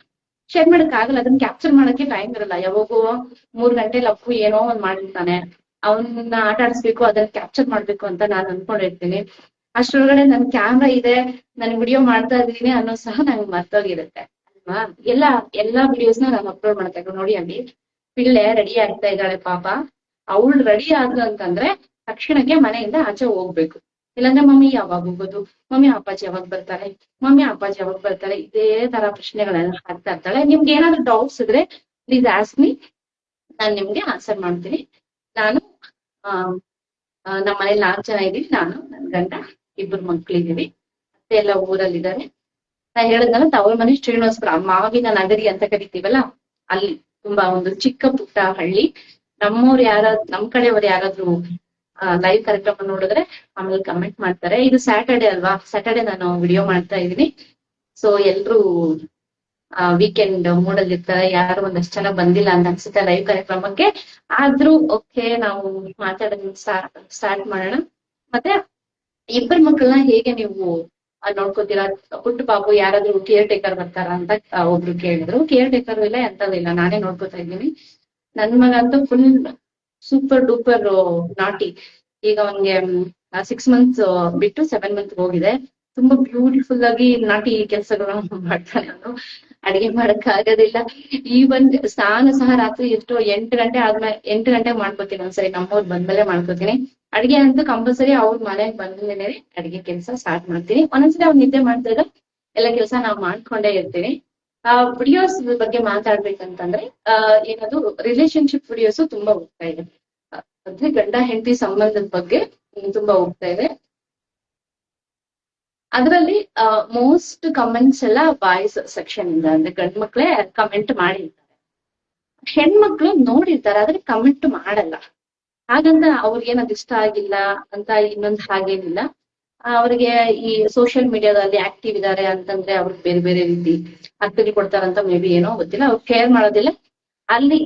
Speaker 1: ಶೇರ್ ಮಾಡಕ್ ಆಗಲ್ಲ, ಅದನ್ನ ಕ್ಯಾಪ್ಚರ್ ಮಾಡಕ್ಕೆ ಟೈಮ್ ಇರಲ್ಲ. ಯಾವಾಗೋ 3 ಗಂಟೆಲಿ ಅಪ್ಪು ಏನೋ ಒಂದ್ ಮಾಡಿರ್ತಾನೆ, ಅವನ್ನ ಆಟ ಆಡಿಸ್ಬೇಕು, ಅದನ್ನ ಕ್ಯಾಪ್ಚರ್ ಮಾಡ್ಬೇಕು ಅಂತ ನಾನು ಅನ್ಕೊಂಡಿರ್ತೀನಿ. ಅಷ್ಟ್ರೊಳಗಡೆ ನನ್ ಕ್ಯಾಮ್ರಾ ಇದೆ, ನಾನು ವಿಡಿಯೋ ಮಾಡ್ತಾ ಇದ್ದೀನಿ ಅನ್ನೋ ಸಹ ನಂಗೆ ಮರ್ತೋಗಿರುತ್ತೆ ಅಲ್ವಾ. ಎಲ್ಲಾ ವಿಡಿಯೋಸ್ನ ನಾನು ಅಪ್ಲೋಡ್ ಮಾಡ್ತಾ ಇದ್ದೀನಿ. ನೋಡಿ, ಅಲ್ಲಿ ಪಿಳ್ಳೆ ರೆಡಿ ಆಗ್ತಾ ಇದ್ದಾಳೆ ಪಾಪ. ಅವಳು ರೆಡಿ ಆದ್ಲು ಅಂತಂದ್ರೆ ತಕ್ಷಣಕ್ಕೆ ಮನೆಯಿಂದ ಆಚೆ ಹೋಗ್ಬೇಕು. ಇಲ್ಲಾಂದ್ರೆ ಮಮ್ಮಿ ಯಾವಾಗ ಹೋಗೋದು, ಮಮ್ಮಿ ಅಪ್ಪಾಜಿ ಯಾವಾಗ ಬರ್ತಾರೆ, ಇದೇ ತರ ಪ್ರಶ್ನೆಗಳನ್ನ ಹಾಕ್ತಾ ಇರ್ತಾಳೆ. ನಿಮ್ಗೆ ಏನಾದ್ರು ಡೌಟ್ಸ್ ಇದ್ರೆ ಪ್ಲೀಸ್ ಆಸ್ಕ್ ಮೀ, ನಾನ್ ನಿಮ್ಗೆ ಆನ್ಸರ್ ಮಾಡ್ತೀನಿ. ನಾನು ನಮ್ಮ ಮನೇಲಿ 4 ಜನ ಇದೀವಿ, ನಾನು, ನನ್ ಗಂಡ, 2 ಮಕ್ಳಿದೀವಿ. ಮತ್ತೆ ಎಲ್ಲ ಊರಲ್ಲಿದ್ದಾರೆ. ನಾ ಹೇಳಿದ್ನಲ್ಲ, ತವ್ರ ಮನೆ ಶ್ರೀನಿವಾಸಪುರ, ಮಾವಿನ ನಗರಿ ಅಂತ ಕರಿತೀವಲ್ಲ, ಅಲ್ಲಿ ತುಂಬಾ ಒಂದು ಚಿಕ್ಕ ಪುಟ್ಟ ಹಳ್ಳಿ. ನಮ್ ಕಡೆಯವ್ರು ಯಾರಾದ್ರೂ ಲೈವ್ ಕಾರ್ಯಕ್ರಮ ನೋಡಿದ್ರೆ ಆಮೇಲೆ ಕಮೆಂಟ್ ಮಾಡ್ತಾರೆ. ಇದು ಸ್ಯಾಟರ್ಡೆ ಅಲ್ವಾ, ಸ್ಯಾಟರ್ಡೆ ನಾನು ವಿಡಿಯೋ ಮಾಡ್ತಾ ಇದೀನಿ. ಸೊ ಎಲ್ರು ವೀಕೆಂಡ್ ಮೂಡಲ್ಲಿ ಇರ್ತಾರೆ, ಯಾರು ಒಂದಷ್ಟು ಜನ ಬಂದಿಲ್ಲ ಅಂತ ಅನ್ಸುತ್ತೆ ಲೈವ್ ಕಾರ್ಯಕ್ರಮಕ್ಕೆ. ಆದ್ರೂ ಓಕೆ, ನಾವು ಮಾತಾಡೋದನ್ನ ಸ್ಟಾರ್ಟ್ ಮಾಡೋಣ. ಮತ್ತೆ ಇಬ್ಬರ ಮಕ್ಕಳನ್ನ ಹೇಗೆ ನೀವು ನೋಡ್ಕೋತೀರಾ? ಪುಟ್ಟು ಬಾಬು ಯಾರಾದ್ರೂ ಕೇರ್ ಟೇಕರ್ ಬರ್ತಾರ ಅಂತ ಒಬ್ರು ಕೇಳಿದ್ರು. ಕೇರ್ ಟೇಕರ್ ಇಲ್ಲ, ಎಂತದಿಲ್ಲ, ನಾನೇ ನೋಡ್ಕೋತಾ ಇದ್ದೀನಿ. ನನ್ ಮಗ ಅಂತೂ ಫುಲ್ ಸೂಪರ್ ಡೂಪರ್ ನಾಟಿ. ಈಗ ಅವನ್ಗೆ 6 months ಬಿಟ್ಟು 7 month ಹೋಗಿದೆ. ತುಂಬಾ ಬ್ಯೂಟಿಫುಲ್ ಆಗಿ ನಾಟಿ ಕೆಲಸಗಳನ್ನ ಮಾಡ್ತಾನೆ ಅವನು. ಅಡಿಗೆ ಮಾಡಕ್ ಆಗೋದಿಲ್ಲ. ಈವನ್ ಸ್ನಾನ ಸಹ ರಾತ್ರಿ ಎಷ್ಟು 8 ಗಂಟೆ ಆದ್ಮೇಲೆ 8 ಗಂಟೆಗೆ ಮಾಡ್ಕೋತೀನಿ ಒಂದ್ಸರಿ, ನಮ್ಮವ್ರು ಬಂದ್ಮೇಲೆ ಮಾಡ್ಕೋತೀನಿ. ಅಡಿಗೆ ಅಂತೂ ಕಂಪಲ್ಸರಿ ಅವ್ರ ಮನೆಗ್ ಬಂದ್ಮೇಲೆ ಅಡಿಗೆ ಕೆಲಸ ಸ್ಟಾರ್ಟ್ ಮಾಡ್ತೀನಿ. ಒಂದೊಂದ್ಸರಿ ಅವ್ರು ನಿದ್ದೆ ಮಾಡ್ದಾಗ ಎಲ್ಲ ಕೆಲಸ ನಾವ್ ಮಾಡ್ಕೊಂಡೇ ಇರ್ತೀನಿ. ವಿಡಿಯೋಸ್ ಬಗ್ಗೆ ಮಾತಾಡ್ಬೇಕಂತಂದ್ರೆ ಏನದು ರಿಲೇಶನ್ಶಿಪ್ ವಿಡಿಯೋಸ್ ತುಂಬಾ ಹೋಗ್ತಾ ಇದೆ. ಅಂದ್ರೆ ಗಂಡ ಹೆಂಡತಿ ಸಂಬಂಧದ ಬಗ್ಗೆ ತುಂಬಾ ಹೋಗ್ತಾ ಇದೆ. ಅದರಲ್ಲಿ ಮೋಸ್ಟ್ ಕಮೆಂಟ್ಸ್ ಎಲ್ಲ ಬಾಯ್ಸ್ ಸೆಕ್ಷನ್ ಇಂದ, ಅಂದ್ರೆ ಗಂಡ್ ಮಕ್ಳೇ ಕಮೆಂಟ್ ಮಾಡಿರ್ತಾರೆ. ಹೆಣ್ಮಕ್ಳು ನೋಡಿರ್ತಾರೆ ಆದ್ರೆ ಕಮೆಂಟ್ ಮಾಡಲ್ಲ. ಹಾಗಂತ ಅವ್ರಿಗೆ ಅದು ಇಷ್ಟ ಆಗಿಲ್ಲ ಅಂತ ಇನ್ನೊಂದು ಹಾಗೇನಿಲ್ಲ. ಅವ್ರಿಗೆ ಈ ಸೋಷಿಯಲ್ ಮೀಡಿಯಾದಲ್ಲಿ ಆಕ್ಟಿವ್ ಇದಾರೆ ಅಂತಂದ್ರೆ ಅವ್ರಿಗೆ ಬೇರೆ ಬೇರೆ ರೀತಿ ಅರ್ಥಗಳು ಕೊಡ್ತಾರಂತ ಮೇ ಬಿ ಏನೋ ಗೊತ್ತಿಲ್ಲ. ಅವ್ರು ಕೇರ್ ಮಾಡೋದಿಲ್ಲ. ಅಲ್ಲಿ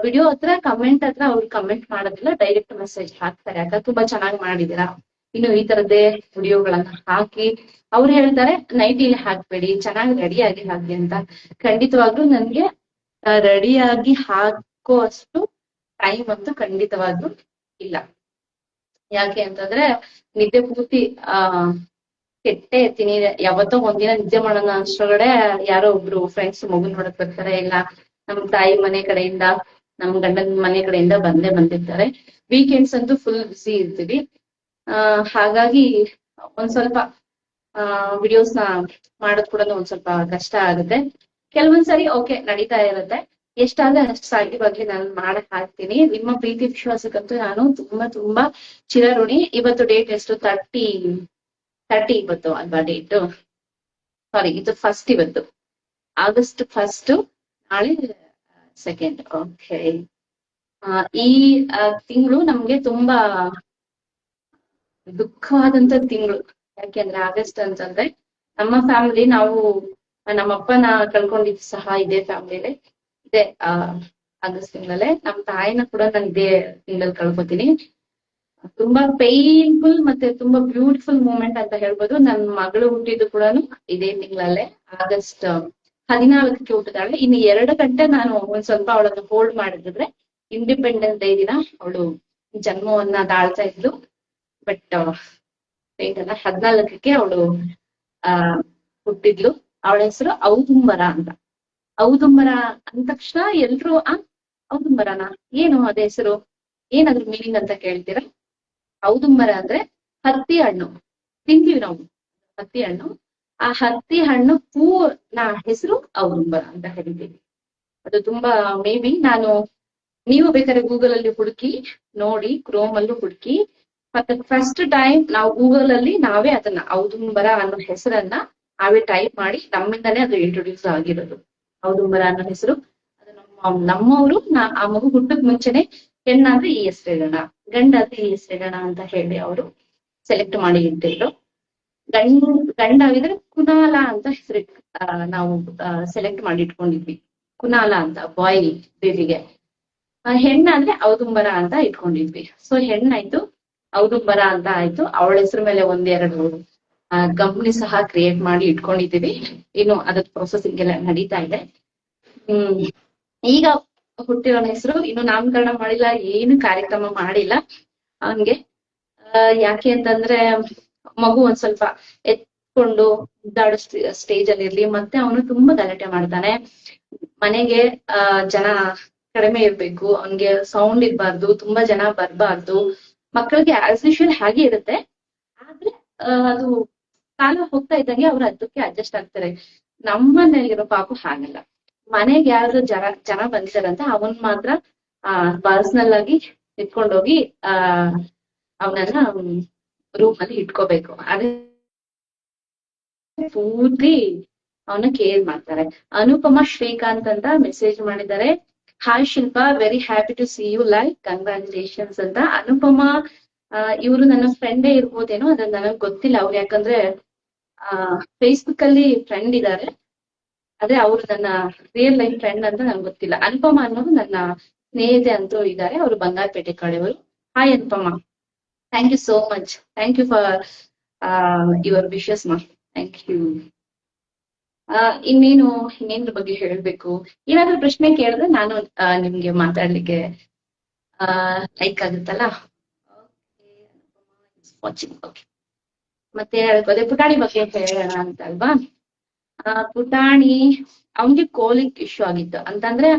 Speaker 1: ವಿಡಿಯೋ ಹತ್ರ ಕಮೆಂಟ್ ಹತ್ರ ಅವ್ರು ಕಮೆಂಟ್ ಮಾಡೋದಿಲ್ಲ, ಡೈರೆಕ್ಟ್ ಮೆಸೇಜ್ ಹಾಕ್ತಾರೆ. ಯಾಕ ತುಂಬಾ ಚೆನ್ನಾಗಿ ಮಾಡಿದೀರಾ, ಇನ್ನು ಈ ತರದ್ದೇ ವಿಡಿಯೋಗಳನ್ನ ಹಾಕಿ. ಅವ್ರು ಹೇಳ್ತಾರೆ ನೈಟಿಲಿ ಹಾಕ್ಬೇಡಿ, ಚೆನ್ನಾಗಿ ರೆಡಿಯಾಗಿ ಹಾಕಿ ಅಂತ. ಖಂಡಿತವಾಗ್ಲೂ ನನ್ಗೆ ರೆಡಿಯಾಗಿ ಹಾಕೋ ಅಷ್ಟು ಟೈಮ್ ಅಂತೂ ಖಂಡಿತವಾಗ್ಲೂ ಇಲ್ಲ. ಯಾಕೆ ಅಂತಂದ್ರೆ ನಿದ್ದೆ ಪೂರ್ತಿ ಕೆಟ್ಟೆ ಇರ್ತೀನಿ. ಯಾವತ್ತೋ ಒಂದಿನ ನಿದ್ದೆ ಮಾಡೋಣ ಅಷ್ಟರೊಳಗಡೆ ಯಾರೋ ಒಬ್ರು ಫ್ರೆಂಡ್ಸ್ ಮಗು ನೋಡಕ್ ಬರ್ತಾರೆ, ಇಲ್ಲ ನಮ್ ತಾಯಿ ಮನೆ ಕಡೆಯಿಂದ, ನಮ್ ಗಂಡನ ಮನೆ ಕಡೆಯಿಂದ ಬಂದಿರ್ತಾರೆ. ವೀಕೆಂಡ್ಸ್ ಅಂತೂ ಫುಲ್ ಬಿಸಿ ಇರ್ತೀವಿ. ಹಾಗಾಗಿ ಒಂದ್ ಸ್ವಲ್ಪ ವಿಡಿಯೋಸ್ ನ ಮಾಡೋದ್ ಕೂಡ ಒಂದ್ ಸ್ವಲ್ಪ ಕಷ್ಟ ಆಗುತ್ತೆ. ಕೆಲವೊಂದ್ಸರಿ ಓಕೆ ನಡೀತಾ ಇರುತ್ತೆ. ಎಷ್ಟಾದ್ರೆ ಅಷ್ಟು ಸಾಧ್ಯವಾಗಿ ನಾನು ಮಾಡಕ್ ಹಾಕ್ತೀನಿ. ನಿಮ್ಮ ಪ್ರೀತಿ ವಿಶ್ವಾಸಕ್ಕಂತೂ ನಾನು ತುಂಬಾ ಚಿರಋಣಿ. ಇವತ್ತು ಡೇಟ್ ಎಷ್ಟು? 30 ಇವತ್ತು ಅಲ್ವಾ ಡೇಟ್? ಸಾರಿ, ಇದು ಫಸ್ಟ್. ಇವತ್ತು August 1, ನಾಳೆ 2. ಓಕೆ. ಈ ತಿಂಗಳು ನಮ್ಗೆ ತುಂಬಾ ದುಃಖವಾದಂತ ತಿಂಗಳು. ಯಾಕೆಂದ್ರೆ ಆಗಸ್ಟ್ ಅಂತಂದ್ರೆ ನಮ್ಮ ಫ್ಯಾಮಿಲಿ, ನಾವು ನಮ್ಮಪ್ಪನ ಕಳ್ಕೊಂಡಿದ್ದು ಸಹ ಇದೇ ಫ್ಯಾಮಿಲಿಲೆ, ಇದೇ ಆಗಸ್ಟ್ ತಿಂಗಳಲ್ಲೇ. ನಮ್ ತಾಯಿನ ಕೂಡ ನಾನು ಇದೇ ತಿಂಗಳಲ್ಲಿ ಕಳ್ಕೊತೀನಿ. ತುಂಬಾ ಪೇನ್ಫುಲ್ ಮತ್ತೆ ತುಂಬಾ ಬ್ಯೂಟಿಫುಲ್ ಮೂಮೆಂಟ್ ಅಂತ ಹೇಳ್ಬೋದು. ನನ್ ಮಗಳು ಹುಟ್ಟಿದ್ದು ಕೂಡ ಇದೇ ತಿಂಗಳಲ್ಲೇ, August 14ಕ್ಕೆ ಹುಟ್ಟಿದಾಳೆ. ಇನ್ನು 2 ಗಂಟೆ ನಾನು ಒಂದ್ ಸ್ವಲ್ಪ ಅವಳನ್ನು ಹೋಲ್ಡ್ ಮಾಡಿದ್ರೆ ಇಂಡಿಪೆಂಡೆನ್ಸ್ ಡೇ ದಿನ ಅವಳು ಜನ್ಮವನ್ನ ತಾಳ್ತಾ ಇದ್ಲು. ಬಟ್ 14ಕ್ಕೆ ಅವಳು ಹುಟ್ಟಿದ್ಲು. ಅವಳ ಹೆಸರು ಔದುಂಬರ ಅಂತ. ಔದುಂಬರ ಅಂದ ತಕ್ಷಣ ಎಲ್ರು ಔದುಂಬರನ ಏನು ಅದ ಹೆಸರು, ಏನಾದ್ರು ಮೀನಿಂಗ್ ಅಂತ ಕೇಳ್ತೀರಾ? ಔದುಂಬರ ಅಂದ್ರೆ ಹತ್ತಿ ಹಣ್ಣು ತಿಂತೀವಿ ನಾವು, ಹತ್ತಿ ಹಣ್ಣು. ಆ ಹತ್ತಿ ಹಣ್ಣು ಹೂನ ಹೆಸರು ಔದುಂಬರ ಅಂತ ಹೇಳ್ತೀವಿ. ಅದು ತುಂಬಾ ಮೇ ಬಿ ನೀವು ಬೇಕಾದ್ರೆ ಗೂಗಲ್ ಅಲ್ಲಿ ಹುಡುಕಿ ನೋಡಿ, ಕ್ರೋಮ್ ಅಲ್ಲೂ ಹುಡುಕಿ. ಮತ್ತೆ ಫಸ್ಟ್ ಟೈಮ್ ನಾವು ಗೂಗಲ್ ಅಲ್ಲಿ ನಾವೇ ಅದನ್ನ ಔದುಂಬರ ಅನ್ನೋ ಹೆಸರನ್ನ ನಾವೇ ಟೈಪ್ ಮಾಡಿ ನಮ್ಮಿಂದಾನೇ ಅದು ಇಂಟ್ರೊಡ್ಯೂಸ್ ಆಗಿರೋದು. ಔದುಂಬರ ಅನ್ನೋ ಹೆಸರು ಅದು ನಮ್ಮವರು ಆ ಮಗು ಹುಟ್ಟಕ್ ಮುಂಚೆನೆ ಹೆಣ್ಣಾದ್ರೆ ಈ ಹೆಸರು ಇಡೋಣ, ಗಂಡಾದ್ರೆ ಈ ಹೆಸರು ಇಡೋಣ ಅಂತ ಹೇಳಿ ಅವರು ಸೆಲೆಕ್ಟ್ ಮಾಡಿ ಇಟ್ಟಿದ್ರು. ಗಂಡ ಆಗಿದ್ರೆ ಕುನಾಲ ಅಂತ ಹೆಸರು ನಾವು ಸೆಲೆಕ್ಟ್ ಮಾಡಿ ಇಟ್ಕೊಂಡಿದ್ವಿ. ಕುನಾಲ ಅಂತ ಬಾಯ್ ಬೇಬಿಗೆ. ಹೆಣ್ಣಾದ್ರೆ ಔದುಂಬರ ಅಂತ ಇಟ್ಕೊಂಡಿದ್ವಿ. ಸೊ ಹೆಣ್ಣಾಯ್ತು, ಔದುಂಬರ ಅಂತ ಆಯ್ತು. ಅವಳ ಹೆಸರು ಮೇಲೆ 1-2 ಕಂಪ್ನಿ ಸಹ ಕ್ರಿಯೇಟ್ ಮಾಡಿ ಇಟ್ಕೊಂಡಿದೀವಿ. ಇನ್ನು ಅದ್ರ ಪ್ರೊಸೆಸಿಂಗ್ ಎಲ್ಲ ನಡೀತಾ ಇದೆ. ಈಗ ಹುಟ್ಟಿರೋ ಹೆಸರು ಇನ್ನು ನಾಮಕರಣ ಮಾಡಿಲ್ಲ, ಏನು ಕಾರ್ಯಕ್ರಮ ಮಾಡಿಲ್ಲ ಹಂಗೆ. ಯಾಕೆ ಅಂತಂದ್ರೆ ಮಗು ಒಂದ್ ಸ್ವಲ್ಪ ಎತ್ಕೊಂಡು ಮುದ್ದಾಡೋ ಸ್ಟೇಜ್ ಅಲ್ಲಿ ಇರ್ಲಿ. ಮತ್ತೆ ಅವನು ತುಂಬಾ ಗಲಾಟೆ ಮಾಡ್ತಾನೆ. ಮನೆಗೆ ಜನ ಕಡಿಮೆ ಇರ್ಬೇಕು, ಅವನ್ಗೆ ಸೌಂಡ್ ಇರ್ಬಾರ್ದು, ತುಂಬಾ ಜನ ಬರ್ಬಾರ್ದು. ಮಕ್ಕಳಿಗೆ ಆಸ್ ಯೂಶುವಲ್ ಹಾಗೆ ಇರುತ್ತೆ. ಆದ್ರೆ ಅದು ಕಾಲ ಹೋಗ್ತಾ ಇದ್ದಂಗೆ ಅವ್ರು ಅದಕ್ಕೆ ಅಡ್ಜಸ್ಟ್ ಆಗ್ತಾರೆ. ನಮ್ಮನೇಲಿರೋ ಪಾಪು ಹಾಗಲ್ಲ. ಮನೆಗೆ ಯಾರು ಜನ ಬಂದಿದಾರಂತ ಅವನ್ ಮಾತ್ರ ಪರ್ಸನಲ್ ಆಗಿ ಇಟ್ಕೊಂಡೋಗಿ ಅವನನ್ನ ರೂಮ್ ಅಲ್ಲಿ ಇಟ್ಕೋಬೇಕು. ಅದೇ ಪೂರ್ತಿ ಅವನ ಕೇರ್ ಮಾಡ್ತಾರೆ. ಅನುಪಮಾ ಶ್ರೀಕಾಂತ್ ಅಂತ ಮೆಸೇಜ್ ಮಾಡಿದ್ದಾರೆ. Hi Shilpa, very happy to see you live, congratulations ಅಂತ. ಅನುಪಮಾ ಇವರು ನನ್ನ ಫ್ರೆಂಡೇ ಇರ್ಬೋದೇನೋ, ಅದನ್ನ ನನಗ್ ಗೊತ್ತಿಲ್ಲ. ಅವ್ರು ಯಾಕಂದ್ರೆ ಫೇಸ್ಬುಕ್ ಅಲ್ಲಿ ಫ್ರೆಂಡ್ ಇದ್ದಾರೆ. ಆದ್ರೆ ಅವ್ರು ನನ್ನ ರಿಯಲ್ ಲೈಫ್ ಫ್ರೆಂಡ್ ಅಂತ ನಂಗೆ ಗೊತ್ತಿಲ್ಲ. ಅನುಪಮ ಅನ್ನೋರು ನನ್ನ ಸ್ನೇಹಿತೆ ಅಂತೂ ಇದ್ದಾರೆ, ಅವರು ಬಂಗಾರಪೇಟೆ ಕಡೆಯವರು. Hi Anupama, thank you so much. Thank you for your wishes ಮಾ. Thank you. ಇನ್ನೇನ್ರ ಬಗ್ಗೆ ಹೇಳ್ಬೇಕು? ಏನಾದ್ರೂ ಪ್ರಶ್ನೆ ಕೇಳಿದ್ರೆ ನಾನು ನಿಮ್ಗೆ ಮಾತಾಡ್ಲಿಕ್ಕೆ ಲೈಕ್ ಆಗುತ್ತಲ್ಲ. ಓಕೆ, ಮತ್ತೆ ಅದೇ ಪುಟಾಣಿ ಬಗ್ಗೆ ಹೇಳೋಣ ಅಂತ ಅಲ್ವಾ? ಪುಟಾಣಿ ಅವನಿಗೆ ಕೋಲಿಕ್ ಇಶ್ಯೂ ಆಗಿತ್ತು ಅಂತಂದ್ರೆ,